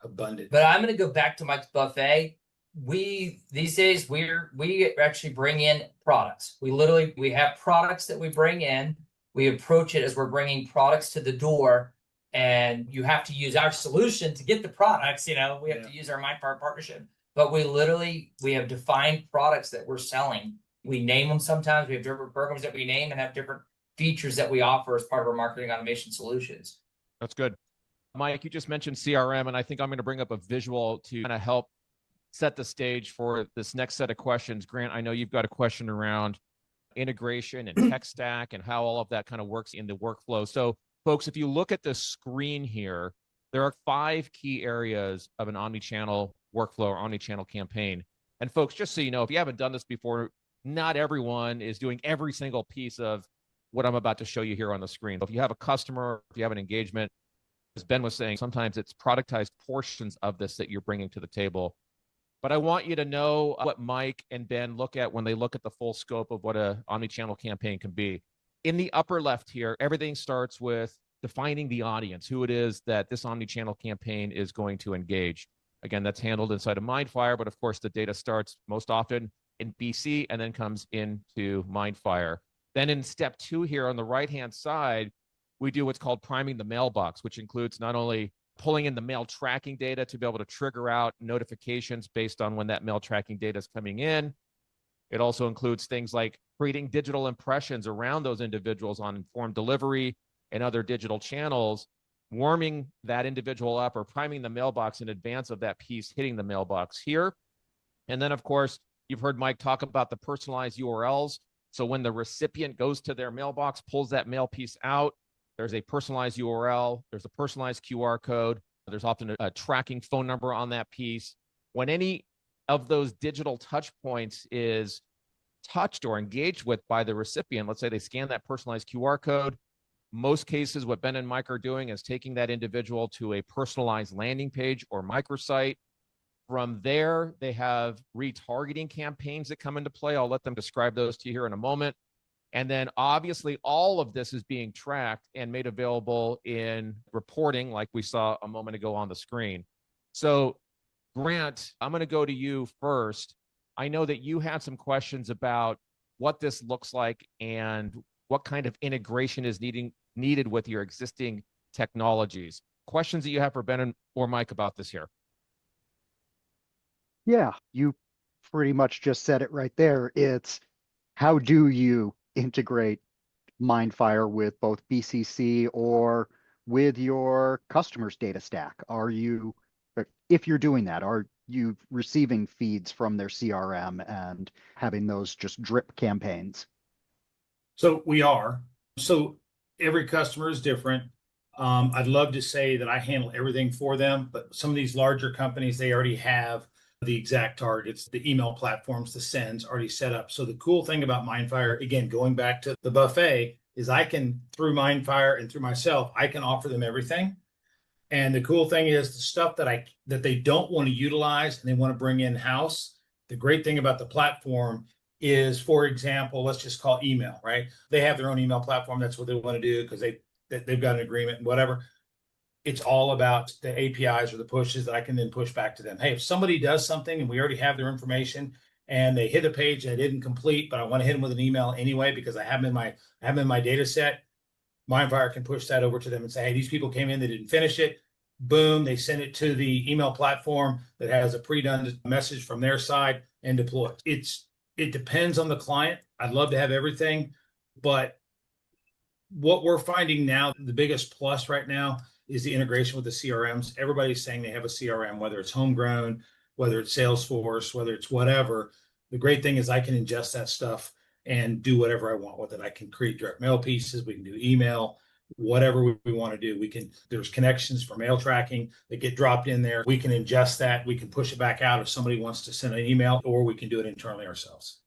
abundant. But I'm going to go back to Mike's buffet. These days we actually bring in products. We have products that we bring in. We approach it as we're bringing products to the door, and you have to use our solution to get the products. We have to use our Mindfire partnership, but we have defined products that we're selling. We name them sometimes. We have different programs that we name and have different features that we offer as part of our marketing automation solutions. That's good. Mike, you just mentioned CRM, and I think I'm going to bring up a visual to kind of help set the stage for this next set of questions. Grant, I know you've got a question around integration and tech stack and how all of that kind of works in the workflow. So folks, if you look at the screen here, there are 5 key areas of an omnichannel workflow or omnichannel campaign. And folks, just so you know, if you haven't done this before, not everyone is doing every single piece of what I'm about to show you here on the screen. If you have a customer, if you have an engagement, as Ben was saying, sometimes it's productized portions of this that you're bringing to the table. But I want you to know what Mike and Ben look at when they look at the full scope of what an omnichannel campaign can be. In the upper left here, everything starts with defining the audience, who it is that this omnichannel campaign is going to engage. Again, that's handled inside of Mindfire, but of course the data starts most often in BC and then comes into Mindfire. Then in step 2 here on the right-hand side, we do what's called priming the mailbox, which includes not only pulling in the mail tracking data to be able to trigger out notifications based on when that mail tracking data is coming in. It also includes things like creating digital impressions around those individuals on informed delivery and other digital channels, warming that individual up or priming the mailbox in advance of that piece hitting the mailbox here. And then, of course, you've heard Mike talk about the personalized URLs. So when the recipient goes to their mailbox, pulls that mail piece out, there's a personalized URL, there's a personalized QR code, there's often a tracking phone number on that piece. When any of those digital touch points is touched or engaged with by the recipient, let's say they scan that personalized QR code, most cases what Ben and Mike are doing is taking that individual to a personalized landing page or microsite. From there, they have retargeting campaigns that come into play. I'll let them describe those to you here in a moment. And then obviously all of this is being tracked and made available in reporting like we saw a moment ago on the screen. So Grant, I'm going to go to you first. I know that you had some questions about what this looks like and what kind of integration is needed with your existing technologies. Questions that you have for Ben or Mike about this here? Yeah, you pretty much just said it right there. It's how do you integrate Mindfire with both BCC or with your customers' data stack? If you're doing that, are you receiving feeds from their CRM and having those just drip campaigns? So we are. So every customer is different. I'd love to say that I handle everything for them, but some of these larger companies, they already have the exact targets, the email platforms, the sends already set up. So the cool thing about Mindfire, again, going back to the buffet, is I can, through Mindfire and through myself, I can offer them everything. And the cool thing is the stuff that they don't want to utilize and they want to bring in-house. The great thing about the platform is, for example, let's just call email, right? They have their own email platform. That's what they want to do because they've got an agreement and whatever. It's all about the APIs or the pushes that I can then push back to them. Hey, if somebody does something and we already have their information and they hit a page and it didn't complete, but I want to hit them with an email anyway because I have them in my data set, Mindfire can push that over to them and say, hey, these people came in, they didn't finish it. Boom, they send it to the email platform that has a pre-done message from their side and deploy it. It depends on the client. I'd love to have everything, but what we're finding now, the biggest plus right now is the integration with the CRMs. Everybody's saying they have a CRM, whether it's homegrown, whether it's Salesforce, whether it's whatever. The great thing is I can ingest that stuff and do whatever I want with it. I can create direct mail pieces. We can do email, whatever we want to do. There's connections for mail tracking that get dropped in there. We can ingest that. We can push it back out if somebody wants to send an email, or we can do it internally ourselves.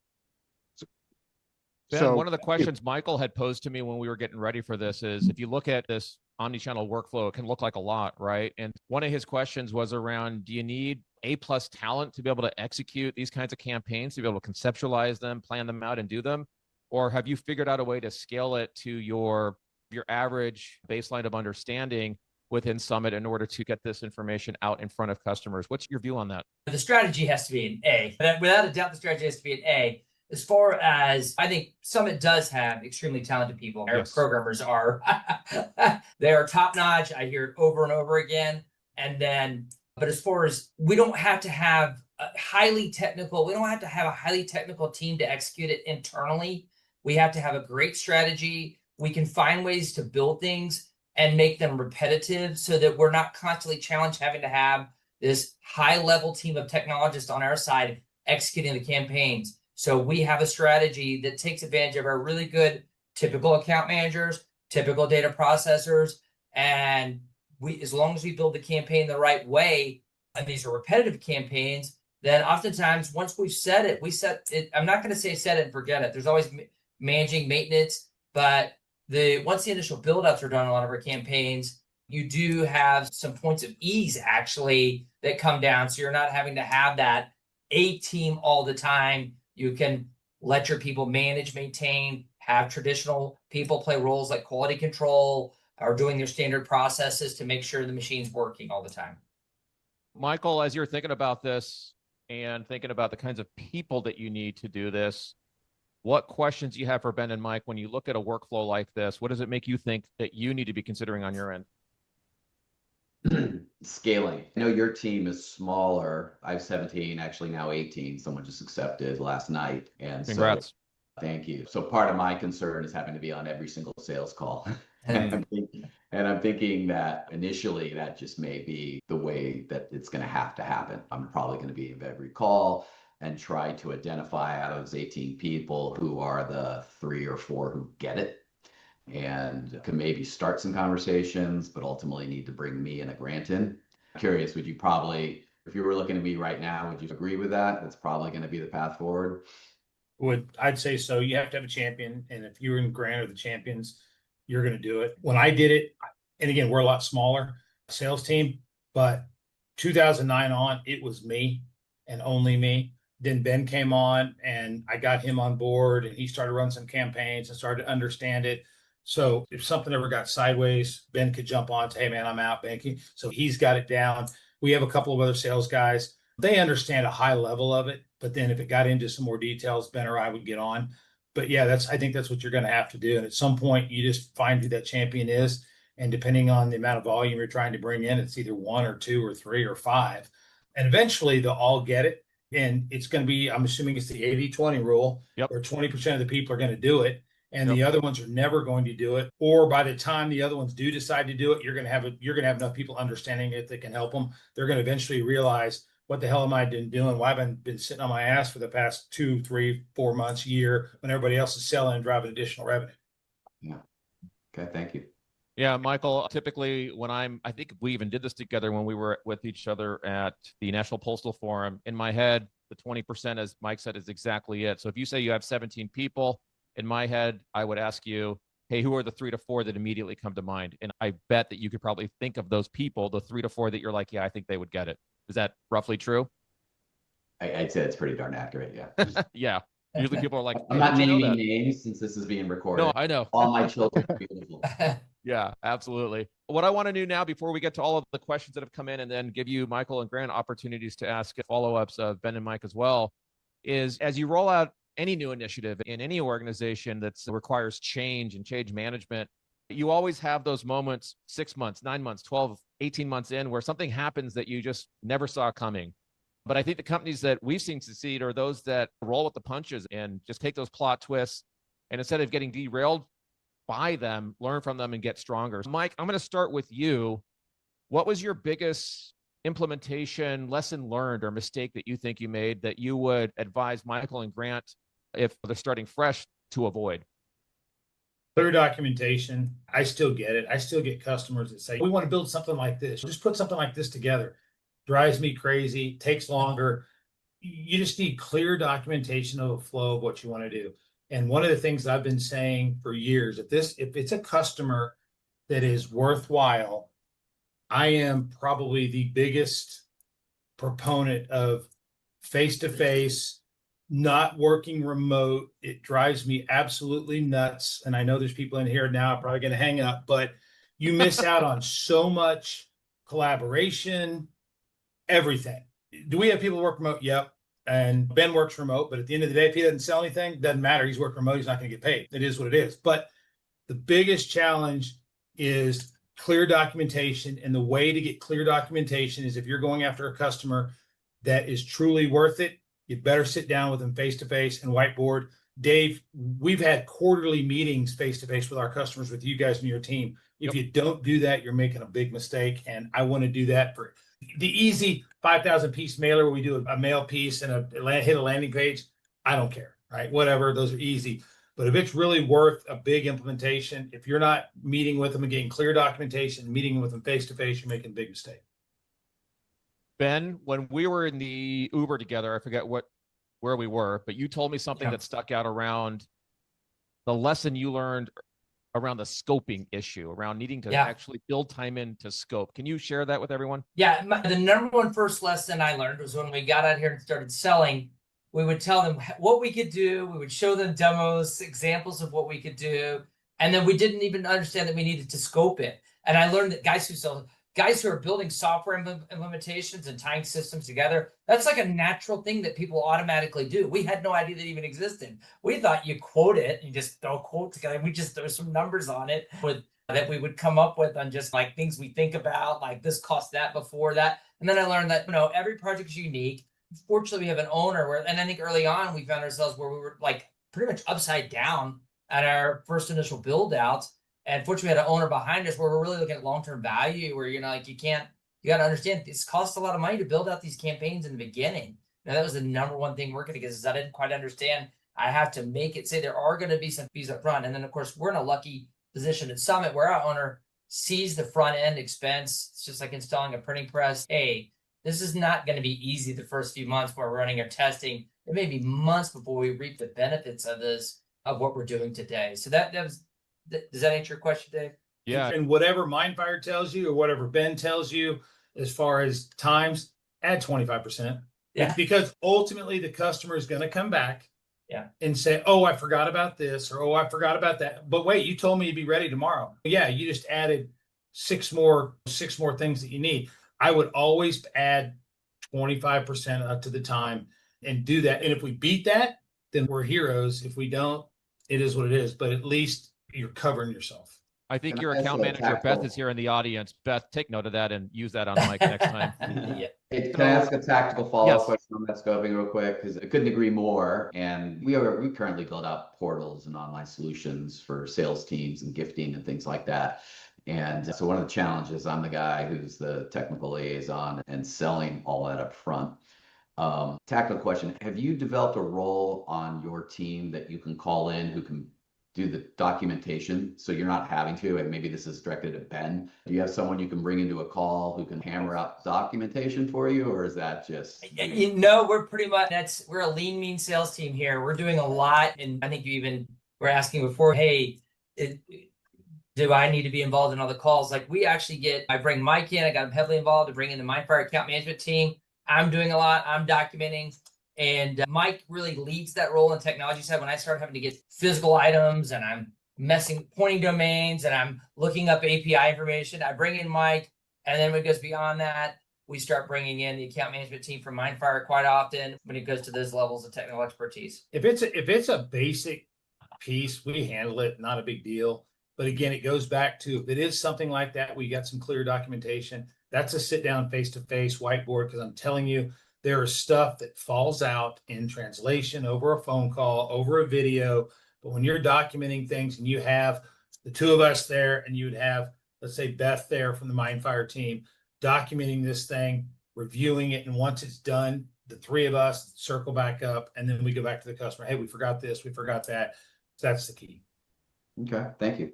Ben, So one of the questions Michael had posed to me when we were getting ready for this is, if you look at this omni-channel workflow, it can look like a lot, right? And one of his questions was around, do you need A+ talent to be able to execute these kinds of campaigns, to be able to conceptualize them, plan them out, and do them? Or have you figured out a way to scale it to your average baseline of understanding within Summit in order to get this information out in front of customers? What's your view on that? The strategy has to be an A. Without a doubt, the strategy has to be an A. As far as, I think Summit does have extremely talented people. Our Yes. programmers are, they are top notch. I hear it over and over again. But as far as, we don't have to have a highly technical team to execute it internally. We have to have a great strategy. We can find ways to build things and make them repetitive so that we're not constantly challenged having to have this high level team of technologists on our side executing the campaigns. So we have a strategy that takes advantage of our really good typical account managers, typical data processors, and as long as we build the campaign the right way, and these are repetitive campaigns, then oftentimes once we've set it, I'm not going to say set it and forget it. There's always managing maintenance, but once the initial build-ups are done on a lot of our campaigns, you do have some points of ease actually that come down. So you're not having to have that A team all the time. You can let your people manage, maintain, have traditional people play roles like quality control or doing their standard processes to make sure the machine's working all the time. Michael, as you're thinking about this and thinking about the kinds of people that you need to do this, what questions do you have for Ben and Mike when you look at a workflow like this? What does it make you think that you need to be considering on your end? Scaling. I know your team is smaller. I have 17, actually now 18. Someone just accepted last night. And Congrats. So thank you. So part of my concern is having to be on every single sales call. And I'm thinking that initially that just may be the way that it's going to have to happen. I'm probably going to be in every call and try to identify out of those 18 people who are the 3 or 4 who get it and can maybe start some conversations, but ultimately need to bring me and a grant in. Curious, would you probably, if you were looking at me right now, would you agree with that? That's probably going to be the path forward. I'd say so. You have to have a champion, and if you're in Grant or the champions, you're going to do it. When I did it, and again, we're a lot smaller sales team, but 2009 on, it was me and only me. Then Ben came on, and I got him on board, and he started running some campaigns and started to understand it. So if something ever got sideways, Ben could jump on and say, hey man, I'm out banking. So he's got it down. We have a couple of other sales guys. They understand a high level of it, but then if it got into some more details, Ben or I would get on. But yeah, I think that's what you're going to have to do. And at some point you just find who that champion is. And depending on the amount of volume you're trying to bring in, it's either 1 or 2 or 3 or 5. And eventually they'll all get it. And it's going to be, I'm assuming it's the 80-20 rule, where 20% of the people are going to do it. And the other ones are never going to do it. Or by the time the other ones do decide to do it, you're going to have enough people understanding it that can help them. They're going to eventually realize, what the hell am I doing? Why have I been sitting on my ass for the past 2, 3, 4 months, year, when everybody else is selling and driving additional revenue? Yeah. Okay. Thank you. Yeah, Michael, typically when I think we even did this together when we were with each other at the National Postal Forum. In my head, the 20%, as Mike said, is exactly it. So if you say you have 17 people, in my head, I would ask you, hey, who are the 3 to 4 that immediately come to mind? And I bet that you could probably think of those people, the 3 to 4 that you're like, yeah, I think they would get it. Is that roughly true? I'd say it's pretty darn accurate. Yeah. Yeah. Usually people are like, I'm not naming names since this is being recorded. No, I know. All my children are beautiful. Yeah, absolutely. What I want to do now, before we get to all of the questions that have come in and then give you, Michael and Grant, opportunities to ask follow-ups of Ben and Mike as well, is as you roll out any new initiative in any organization that requires change and change management, you always have those moments 6 months, 9 months, 12, 18 months in where something happens that you just never saw coming. But I think the companies that we've seen succeed are those that roll with the punches and just take those plot twists, and instead of getting derailed by them, learn from them and get stronger. Mike, I'm going to start with you. What was your biggest implementation lesson learned or mistake that you think you made that you would advise Michael and Grant, if they're starting fresh, to avoid? Clear documentation. I still get it. I still get customers that say, we want to build something like this. Just put something like this together. Drives me crazy, takes longer. You just need clear documentation of the flow of what you want to do. And one of the things I've been saying for years, if it's a customer that is worthwhile, I am probably the biggest proponent of face-to-face, not working remote. It drives me absolutely nuts. And I know there's people in here now probably going to hang up, but you miss out on so much collaboration, everything. Do we have people work remote? Yep. And Ben works remote, but at the end of the day, if he doesn't sell anything, doesn't matter. He's working remote. He's not going to get paid. It is what it is. But the biggest challenge is clear documentation. And the way to get clear documentation is if you're going after a customer that is truly worth it, you better sit down with them face-to-face and whiteboard. Dave, we've had quarterly meetings face-to-face with our customers, with you guys and your team. If you don't do that, you're making a big mistake. And I want to do that for the easy 5,000 piece mailer where we do a mail piece and hit a landing page. I don't care, right? Whatever, those are easy. But if it's really worth a big implementation, if you're not meeting with them and getting clear documentation, meeting with them face-to-face, you're making a big mistake. Ben, when we were in the Uber together, I forget where we were, but you told me something that stuck out around the lesson you learned around the scoping issue, around needing to actually build time into scope. Can you share that with everyone? Yeah, the number one first lesson I learned was when we got out here and started selling, we would tell them what we could do. We would show them demos, examples of what we could do. And then we didn't even understand that we needed to scope it. And I learned that guys who are building software implementations and tying systems together, that's like a natural thing that people automatically do. We had no idea that even existed. We thought you quote it, you just throw quotes together. We just throw some numbers on it that we would come up with on just like things we think about, like this cost that before that. And then I learned that, every project is unique. Fortunately, we have an owner and I think early on we found ourselves where we were like pretty much upside down at our first initial build outs. And fortunately, we had an owner behind us where we're really looking at long-term value, where you got to understand this costs a lot of money to build out these campaigns in the beginning. Now, that was the number one thing working against is I didn't quite understand. I have to make it say there are going to be some fees up front. And then, of course, we're in a lucky position at Summit where our owner sees the front end expense. It's just like installing a printing press. Hey, this is not going to be easy the first few months while we're running our testing. It may be months before we reap the benefits of what we're doing today. So does that answer your question, Dave? Yeah. And whatever Mindfire tells you or whatever Ben tells you as far as times, add 25%. Yeah. Because ultimately the customer is going to come back and say, oh, I forgot about this, or oh, I forgot about that. But wait, you told me you'd be ready tomorrow. Yeah, you just added six more things that you need. I would always add 25% up to the time and do that. And if we beat that, then we're heroes. If we don't, it is what it is. But at least you're covering yourself. I think your account manager, Beth, is here in the audience. Beth, take note of that and use that on mic next time. Hey, can I ask a tactical follow-up question on that scoping real quick? Because I couldn't agree more. And we currently build out portals and online solutions for sales teams and gifting and things like that. And so one of the challenges, I'm the guy who's the technical liaison and selling all that up front. Tactical question, have you developed a role on your team that you can call in who can do the documentation so you're not having to, and maybe this is directed at Ben, do you have someone you can bring into a call who can hammer out documentation for you, or is that just we're pretty much we're a lean mean sales team here. We're doing a lot, and I think you even were asking before, hey, do I need to be involved in all the calls? Like I bring Mike in, I got him heavily involved to bring in the Mindfire account management team. I'm doing a lot, I'm documenting. And Mike really leads that role in technology side. When I start having to get physical items and I'm pointing domains and I'm looking up API information, I bring in Mike. And then when it goes beyond that, we start bringing in the account management team from Mindfire quite often when it goes to those levels of technical expertise. If it's a basic piece, we handle it, not a big deal. But again, it goes back to if it is something like that, we got some clear documentation. That's a sit down face-to-face whiteboard, because I'm telling you, there is stuff that falls out in translation over a phone call, over a video. But when you're documenting things and you have the two of us there and you'd have, let's say, Beth there from the Mindfire team documenting this thing, reviewing it. And once it's done, the three of us circle back up and then we go back to the customer. Hey, we forgot this, we forgot that. So that's the key. Okay, thank you.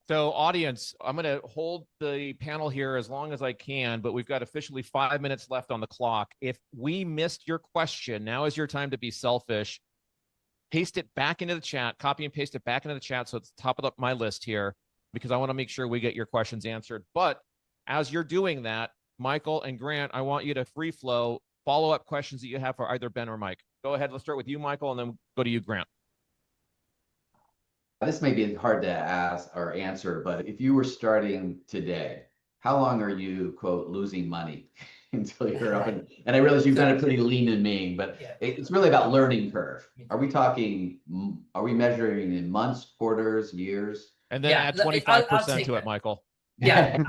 So audience, I'm going to hold the panel here as long as I can, but we've got officially 5 minutes left on the clock. If we missed your question, now is your time to be selfish. Paste it back into the chat, copy and paste it back into the chat. So it's top of my list here because I want to make sure we get your questions answered. But as you're doing that, Michael and Grant, I want you to free flow follow-up questions that you have for either Ben or Mike. Go ahead. Let's start with you, Michael, and then go to you, Grant. This may be hard to ask or answer, but if you were starting today, how long are you, quote, losing money until you're up? And I realize you've done it pretty lean and mean, but it's really about learning curve. Are we measuring in months, quarters, years? And then add 25% to it, Michael. Yeah.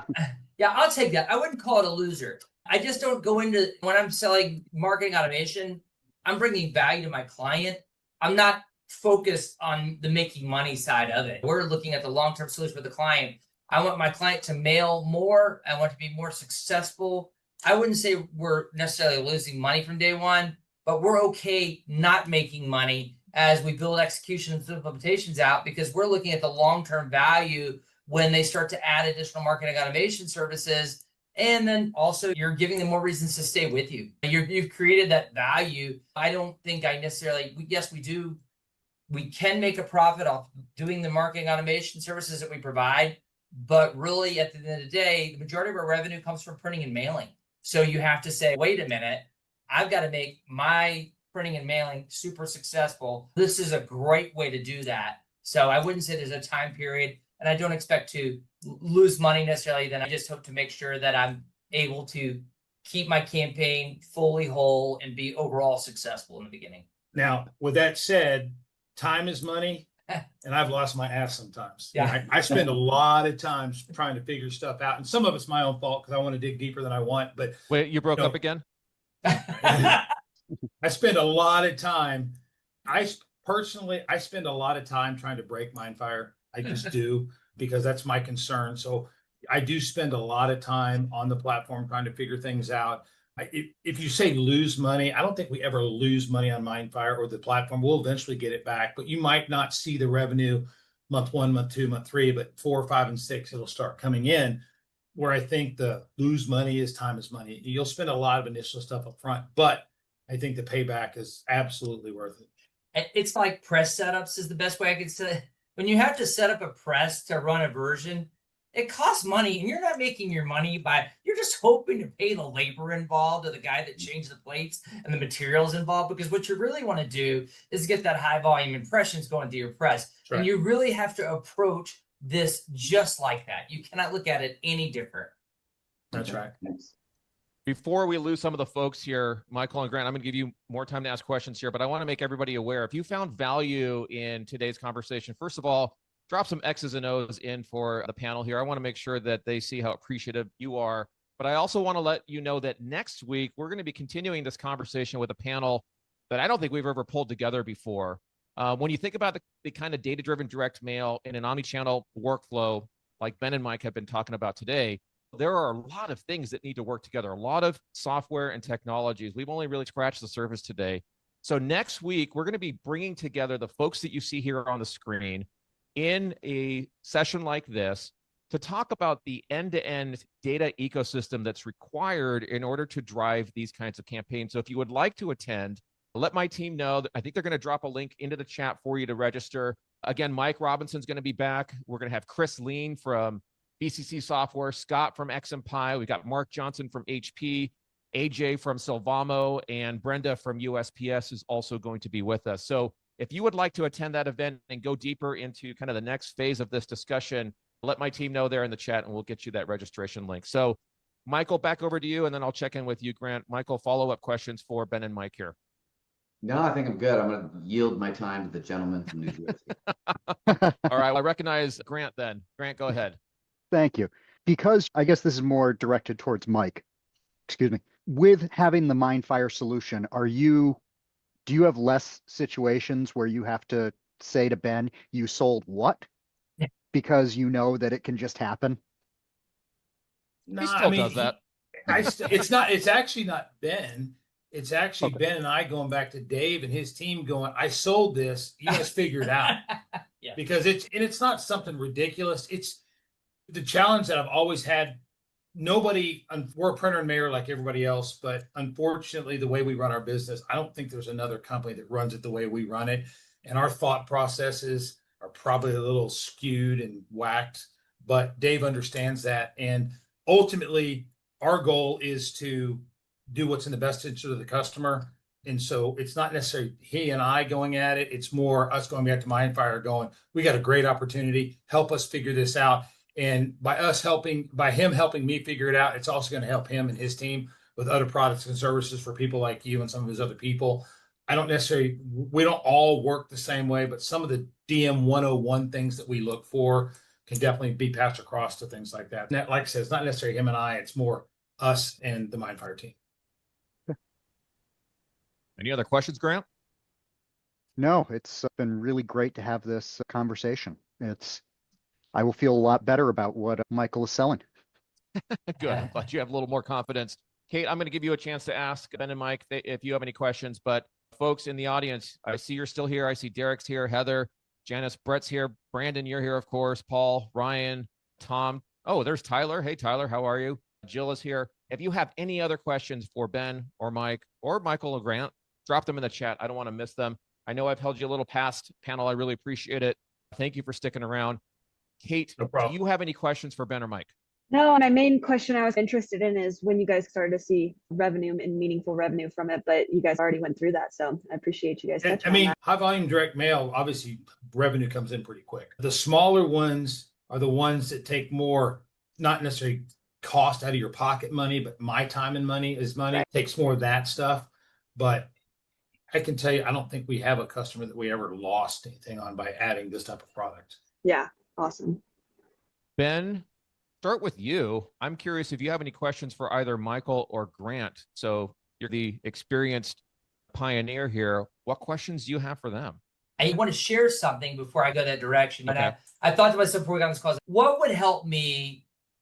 Yeah, I'll take that. I wouldn't call it a loser. I just don't go into, when I'm selling marketing automation, I'm bringing value to my client. I'm not focused on the making money side of it. We're looking at the long-term solution for the client. I want my client to mail more. I want to be more successful. I wouldn't say we're necessarily losing money from day one, but we're okay not making money as we build execution and implementations out because we're looking at the long-term value when they start to add additional marketing automation services. And then also you're giving them more reasons to stay with you. You've created that value. I don't think I necessarily, yes, we do. We can make a profit off doing the marketing automation services that we provide, but really at the end of the day, the majority of our revenue comes from printing and mailing. So you have to say, wait a minute, I've got to make my printing and mailing super successful. This is a great way to do that. So I wouldn't say there's a time period, and I don't expect to lose money necessarily. Then I just hope to make sure that I'm able to keep my campaign fully whole and be overall successful in the beginning. Now, with that said, time is money, and I've lost my ass sometimes. Yeah. I spend a lot of time trying to figure stuff out, and some of it's my own fault because I want to dig deeper than I want. But wait, you broke up again? I spend a lot of time. I spend a lot of time trying to break Mindfire. I just do because that's my concern. So I do spend a lot of time on the platform trying to figure things out. If you say lose money, I don't think we ever lose money on Mindfire or the platform. We'll eventually get it back, but you might not see the revenue month 1, month 2, month 3, but 4, 5, and 6, it'll start coming in. Where I think the lose money is time is money. You'll spend a lot of initial stuff up front, but I think the payback is absolutely worth it. It's like press setups is the best way I could say. When you have to set up a press to run a version, it costs money, and you're not making your money you're just hoping to pay the labor involved to the guy that changed the plates and the materials involved, because what you really want to do is get that high volume impressions going through your press. Right. And you really have to approach this just like that. You cannot look at it any different. That's right. Thanks. Before we lose some of the folks here, Michael and Grant, I'm going to give you more time to ask questions here, but I want to make everybody aware. If you found value in today's conversation, first of all, drop some X's and O's in for the panel here. I want to make sure that they see how appreciative you are. But I also want to let you know that next week, we're going to be continuing this conversation with a panel that I don't think we've ever pulled together before. When you think about the kind of data-driven direct mail in an omnichannel workflow, like Ben and Mike have been talking about today, there are a lot of things that need to work together, a lot of software and technologies. We've only really scratched the surface today. So next week, we're going to be bringing together the folks that you see here on the screen in a session like this to talk about the end-to-end data ecosystem that's required in order to drive these kinds of campaigns. So if you would like to attend, let my team know. I think they're going to drop a link into the chat for you to register. Again, Mike Robinson's going to be back. We're going to have Chris Lean from BCC Software, Scott from XMPie. We got Mark Johnson from HP, AJ from Silvamo, and Brenda from USPS is also going to be with us. So if you would like to attend that event and go deeper into kind of the next phase of this discussion, let my team know there in the chat and we'll get you that registration link. So Michael, back over to you, and then I'll check in with you, Grant. Michael, follow-up questions for Ben and Mike here. No, I think I'm good. I'm going to yield my time to the gentleman from New Jersey. All right, I recognize Grant then. Grant, go ahead. Thank you. Because I guess this is more directed towards Mike. Excuse me. With having the Mindfire solution, do you have less situations where you have to say to Ben, you sold what? Because you know that it can just happen? No, He still does that. It's actually not Ben. It's actually Okay. Ben and I going back to Dave and his team going, I sold this. You guys figure it out. Yeah. Because it's not something ridiculous. It's the challenge that I've always had. We're a printer and mailer like everybody else, but unfortunately, the way we run our business, I don't think there's another company that runs it the way we run it. And our thought processes are probably a little skewed and whacked, but Dave understands that. And ultimately, our goal is to do what's in the best interest of the customer. And so it's not necessarily he and I going at it. It's more us going back to Mindfire going, we got a great opportunity. Help us figure this out. And by him helping me figure it out, it's also going to help him and his team with other products and services for people like you and some of his other people. We don't all work the same way, but some of the DM 101 things that we look for can definitely be passed across to things like that. And that, like I said, it's not necessarily him and I, it's more us and the Mindfire team. Any other questions, Grant? No, it's been really great to have this conversation. I will feel a lot better about what Michael is selling. Good. I'm glad you have a little more confidence. Kate, I'm going to give you a chance to ask Ben and Mike if you have any questions. But folks in the audience, I see you're still here. I see Derek's here, Heather, Janice, Brett's here, Brandon, you're here, of course, Paul, Ryan, Tom. Oh, there's Tyler. Hey, Tyler, how are you? Jill is here. If you have any other questions for Ben or Mike or Michael or Grant, drop them in the chat. I don't want to miss them. I know I've held you a little past panel. I really appreciate it. Thank you for sticking around. Kate, No do problem. you have any questions for Ben or Mike? No, my main question I was interested in is when you guys started to see revenue and meaningful revenue from it, but you guys already went through that. So I appreciate you guys touching on that. High volume direct mail, obviously revenue comes in pretty quick. The smaller ones are the ones that take more, not necessarily cost out of your pocket money, but my time and money is money. Right. Takes more of that stuff. But I can tell you, I don't think we have a customer that we ever lost anything on by adding this type of product. Yeah, awesome. Ben, start with you. I'm curious if you have any questions for either Michael or Grant. So you're the experienced pioneer here. What questions do you have for them? I want to share something before I go that direction. Okay. And I thought to myself before we got on this call,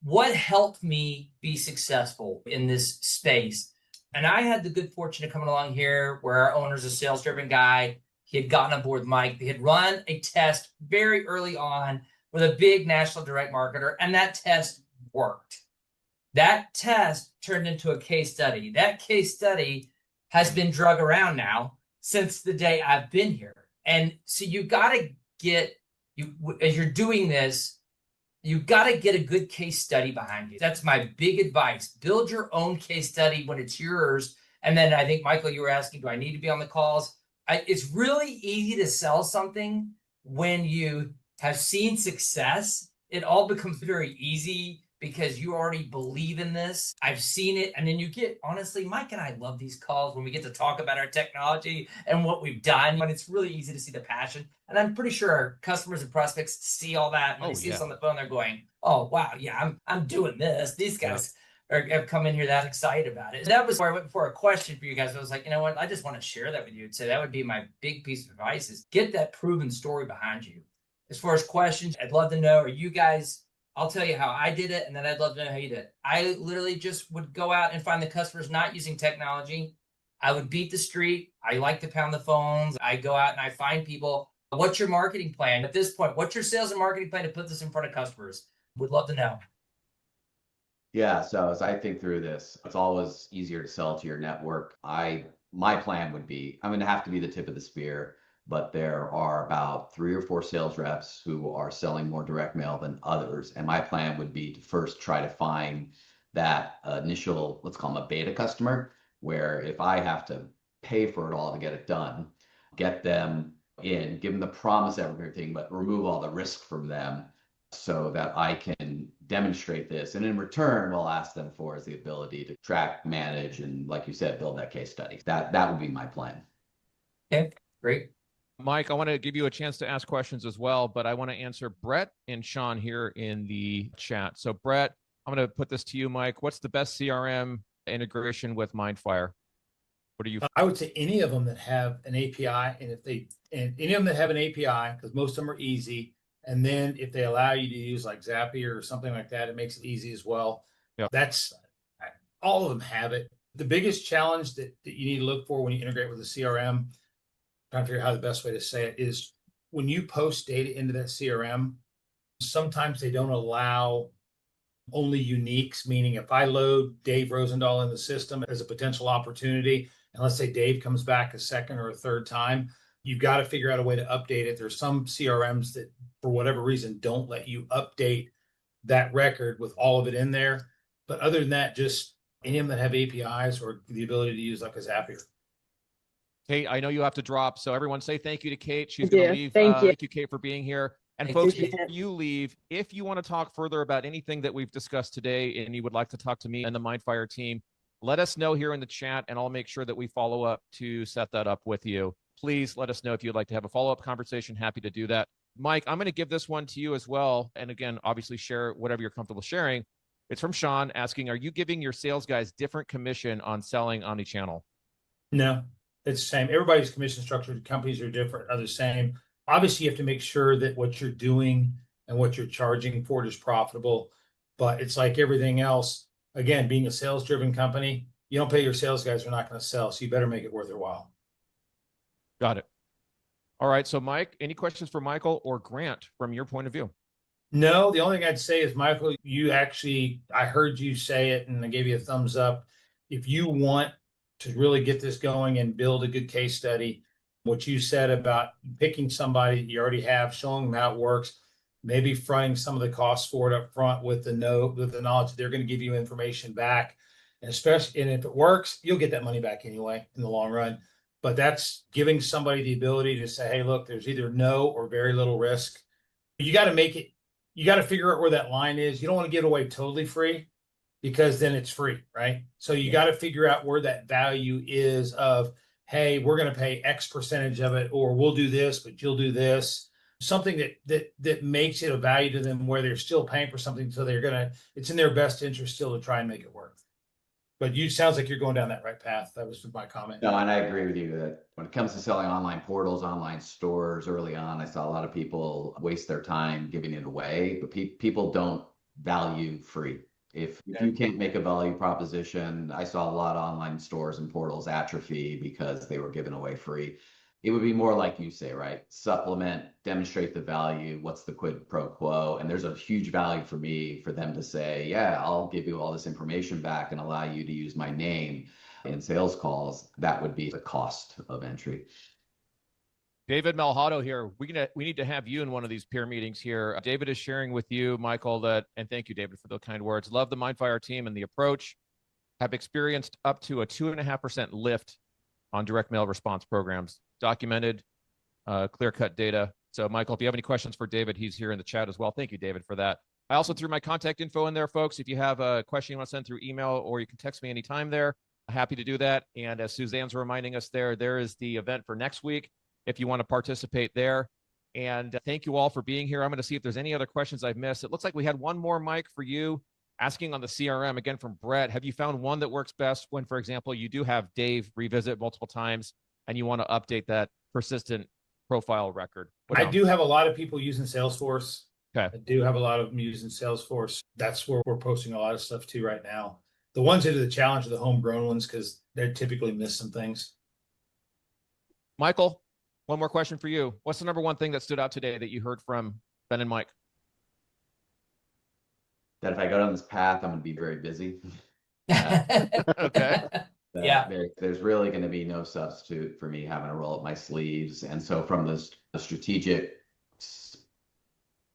what helped me be successful in this space? And I had the good fortune of coming along here where our owner's a sales-driven guy. He had gotten on board with Mike. They had run a test very early on with a big national direct marketer, and that test worked. That test turned into a case study. That case study has been drug around now since the day I've been here. And so you got to as you're doing this, you got to get a good case study behind you. That's my big advice. Build your own case study when it's yours. And then I think, Michael, you were asking, do I need to be on the calls? It's really easy to sell something when you have seen success. It all becomes very easy because you already believe in this. I've seen it. And then you get, honestly, Mike and I love these calls when we get to talk about our technology and what we've done. And it's really easy to see the passion. And I'm pretty sure our customers and prospects see all that. And when they see us on the phone, they're going, oh, wow, yeah, I'm doing this. These guys have come in here that excited about it. That was where I went for a question for you guys. I was like, you know what? I just want to share that with you. So that would be my big piece of advice is get that proven story behind you. As far as questions, I'd love to know, are you guys, I'll tell you how I did it, and then I'd love to know how you did it. I literally just would go out and find the customers not using technology. I would beat the street. I like to pound the phones. I go out and I find people. What's your marketing plan? At this point, what's your sales and marketing plan to put this in front of customers? Would love to know. Yeah, so as I think through this, it's always easier to sell to your network. My plan would be, I'm going to have to be the tip of the spear, but there are about 3 or 4 sales reps who are selling more direct mail than others. And my plan would be to first try to find that initial, let's call them a beta customer, where if I have to pay for it all to get it done, get them in, give them the promise of everything, but remove all the risk from them so that I can demonstrate this. And in return, what I'll ask them for is the ability to track, manage, and like you said, build that case study. That would be my plan. Okay, great. Mike, I want to give you a chance to ask questions as well, but I want to answer Brett and Sean here in the chat. So Brett, I'm going to put this to you, Mike. What's the best CRM integration with Mindfire? What are you? I would say any of them that have an API, and any of them that have an API, because most of them are easy. And then if they allow you to use like Zapier or something like that, it makes it easy as well. Yep. That's all of them have it. The biggest challenge that you need to look for when you integrate with a CRM, trying to figure out how the best way to say it is when you post data into that CRM, sometimes they don't allow only uniques, meaning if I load Dave Rosendahl in the system as a potential opportunity, and let's say Dave comes back a second or a third time, you've got to figure out a way to update it. There's some CRMs that, for whatever reason, don't let you update that record with all of it in there. But other than that, just any of them that have APIs or the ability to use like a Zapier. Kate, I know you have to drop, so everyone say thank you to Kate. She's Thank going you. to leave. Thank you. Thank you, Kate, for being here. And Thank folks, you. before you leave, if you want to talk further about anything that we've discussed today and you would like to talk to me and the Mindfire team, let us know here in the chat and I'll make sure that we follow up to set that up with you. Please let us know if you'd like to have a follow-up conversation. Happy to do that. Mike, I'm going to give this one to you as well. And again, obviously share whatever you're comfortable sharing. It's from Sean asking, are you giving your sales guys different commission on selling omnichannel? No, it's the same. Everybody's commission structure, companies are different, are the same. Obviously, you have to make sure that what you're doing and what you're charging for it is profitable. But it's like everything else. Again, being a sales-driven company, you don't pay your sales guys, they're not going to sell. So you better make it worth their while. Got it. All right. So Mike, any questions for Michael or Grant from your point of view? No, the only thing I'd say is, Michael, I heard you say it and I gave you a thumbs up. If you want to really get this going and build a good case study, what you said about picking somebody that you already have, showing them how it works, maybe fronting some of the costs for it up front with the knowledge that they're going to give you information back. And especially, and if it works, you'll get that money back anyway in the long run. But that's giving somebody the ability to say, hey, look, there's either no or very little risk. You got to make it, you got to figure out where that line is. You don't want to give it away totally free because then it's free, right? So you got to figure out where that value is of, hey, we're going to pay X percentage of it, or we'll do this, but you'll do this. Something that makes it a value to them where they're still paying for something. So it's in their best interest still to try and make it work. But sounds like you're going down that right path. That was my comment. No, and I agree with you that when it comes to selling online portals, online stores early on, I saw a lot of people waste their time giving it away, but people don't value free. If you can't make a value proposition, I saw a lot of online stores and portals atrophy because they were given away free. It would be more like you say, right? Supplement, demonstrate the value. What's the quid pro quo? And there's a huge value for me for them to say, yeah, I'll give you all this information back and allow you to use my name in sales calls. That would be the cost of entry. David Malhado here. We need to have you in one of these peer meetings here. David is sharing with you, Michael, and thank you, David, for the kind words. Love the Mindfire team and the approach. Have experienced up to a 2.5% lift on direct mail response programs. Documented, clear-cut data. So, Michael, if you have any questions for David, he's here in the chat as well. Thank you, David, for that. I also threw my contact info in there, folks. If you have a question you want to send through email, or you can text me anytime there, I'm happy to do that. And as Suzanne's reminding us there is the event for next week if you want to participate there. And thank you all for being here. I'm going to see if there's any other questions I've missed. It looks like we had one more, Mike, for you, asking on the CRM, again from Brett. Have you found one that works best when, for example, you do have Dave revisit multiple times and you want to update that persistent profile record? I do have a lot of people using Salesforce. Okay. I do have a lot of them using Salesforce. That's where we're posting a lot of stuff to right now. The ones that are the challenge are the homegrown ones because they typically miss some things. Michael, one more question for you. What's the number one thing that stood out today that you heard from Ben and Mike? That if I go down this path, I'm going to be very busy. Okay. Yeah. There's really going to be no substitute for me having to roll up my sleeves. And so from the strategic,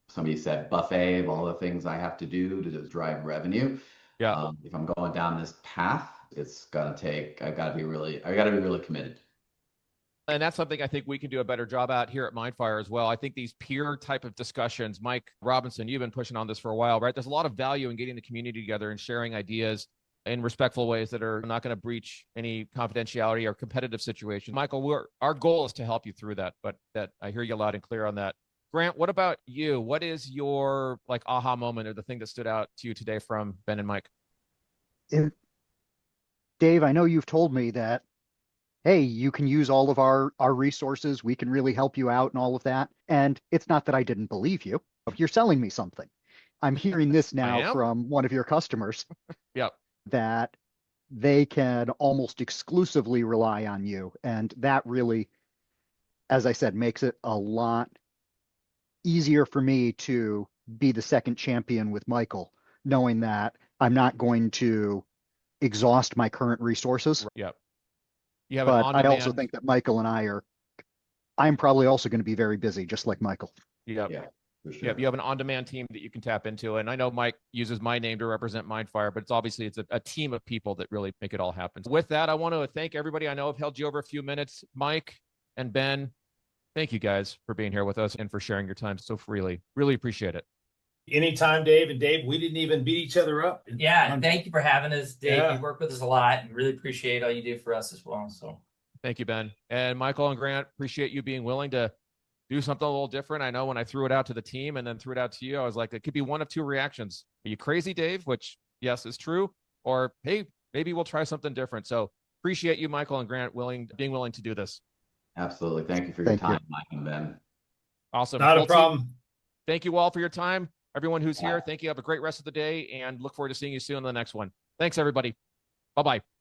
somebody said buffet of all the things I have to do to just drive revenue. Yeah. If I'm going down this path, it's going to take, I got to be really committed. And that's something I think we can do a better job at here at Mindfire as well. I think these peer type of discussions, Mike Robinson, you've been pushing on this for a while, right? There's a lot of value in getting the community together and sharing ideas in respectful ways that are not going to breach any confidentiality or competitive situation. Michael, our goal is to help you through that, but that I hear you loud and clear on that. Grant, what about you? What is your aha moment or the thing that stood out to you today from Ben and Mike? Dave, I know you've told me that, hey, you can use all of our resources. We can really help you out and all of that. And it's not that I didn't believe you. You're selling me something. I'm hearing this now from one of your customers. Yep. That they can almost exclusively rely on you. And that really, as I said, makes it a lot easier for me to be the second champion with Michael, knowing that I'm not going to exhaust my current resources. Yep. You have an But I also on-demand. think that Michael and I'm probably also going to be very busy, just like Michael. Yep. Yeah, for sure. Yep. You have an on-demand team that you can tap into. And I know Mike uses my name to represent Mindfire, but it's a team of people that really make it all happen. With that, I want to thank everybody. I know I've held you over a few minutes. Mike and Ben, thank you guys for being here with us and for sharing your time so freely. Really appreciate it. Anytime, Dave. And Dave, we didn't even beat each other up. Yeah, thank you for having us, Dave. Yeah. You work with us a lot and really appreciate all you do for us as well. So Thank you, Ben. And Michael and Grant, appreciate you being willing to do something a little different. I know when I threw it out to the team and then threw it out to you, I was like, it could be one of two reactions. Are you crazy, Dave? Which, yes, is true. Or, hey, maybe we'll try something different. So appreciate you, Michael and Grant, being willing to do this. Absolutely. Thank you for your time, Mike and Ben. Awesome. Not Well, a problem. team, thank you all for your time. Everyone who's here, thank you. Have a great rest of the day and look forward to seeing you soon on the next one. Thanks, everybody. Bye-bye.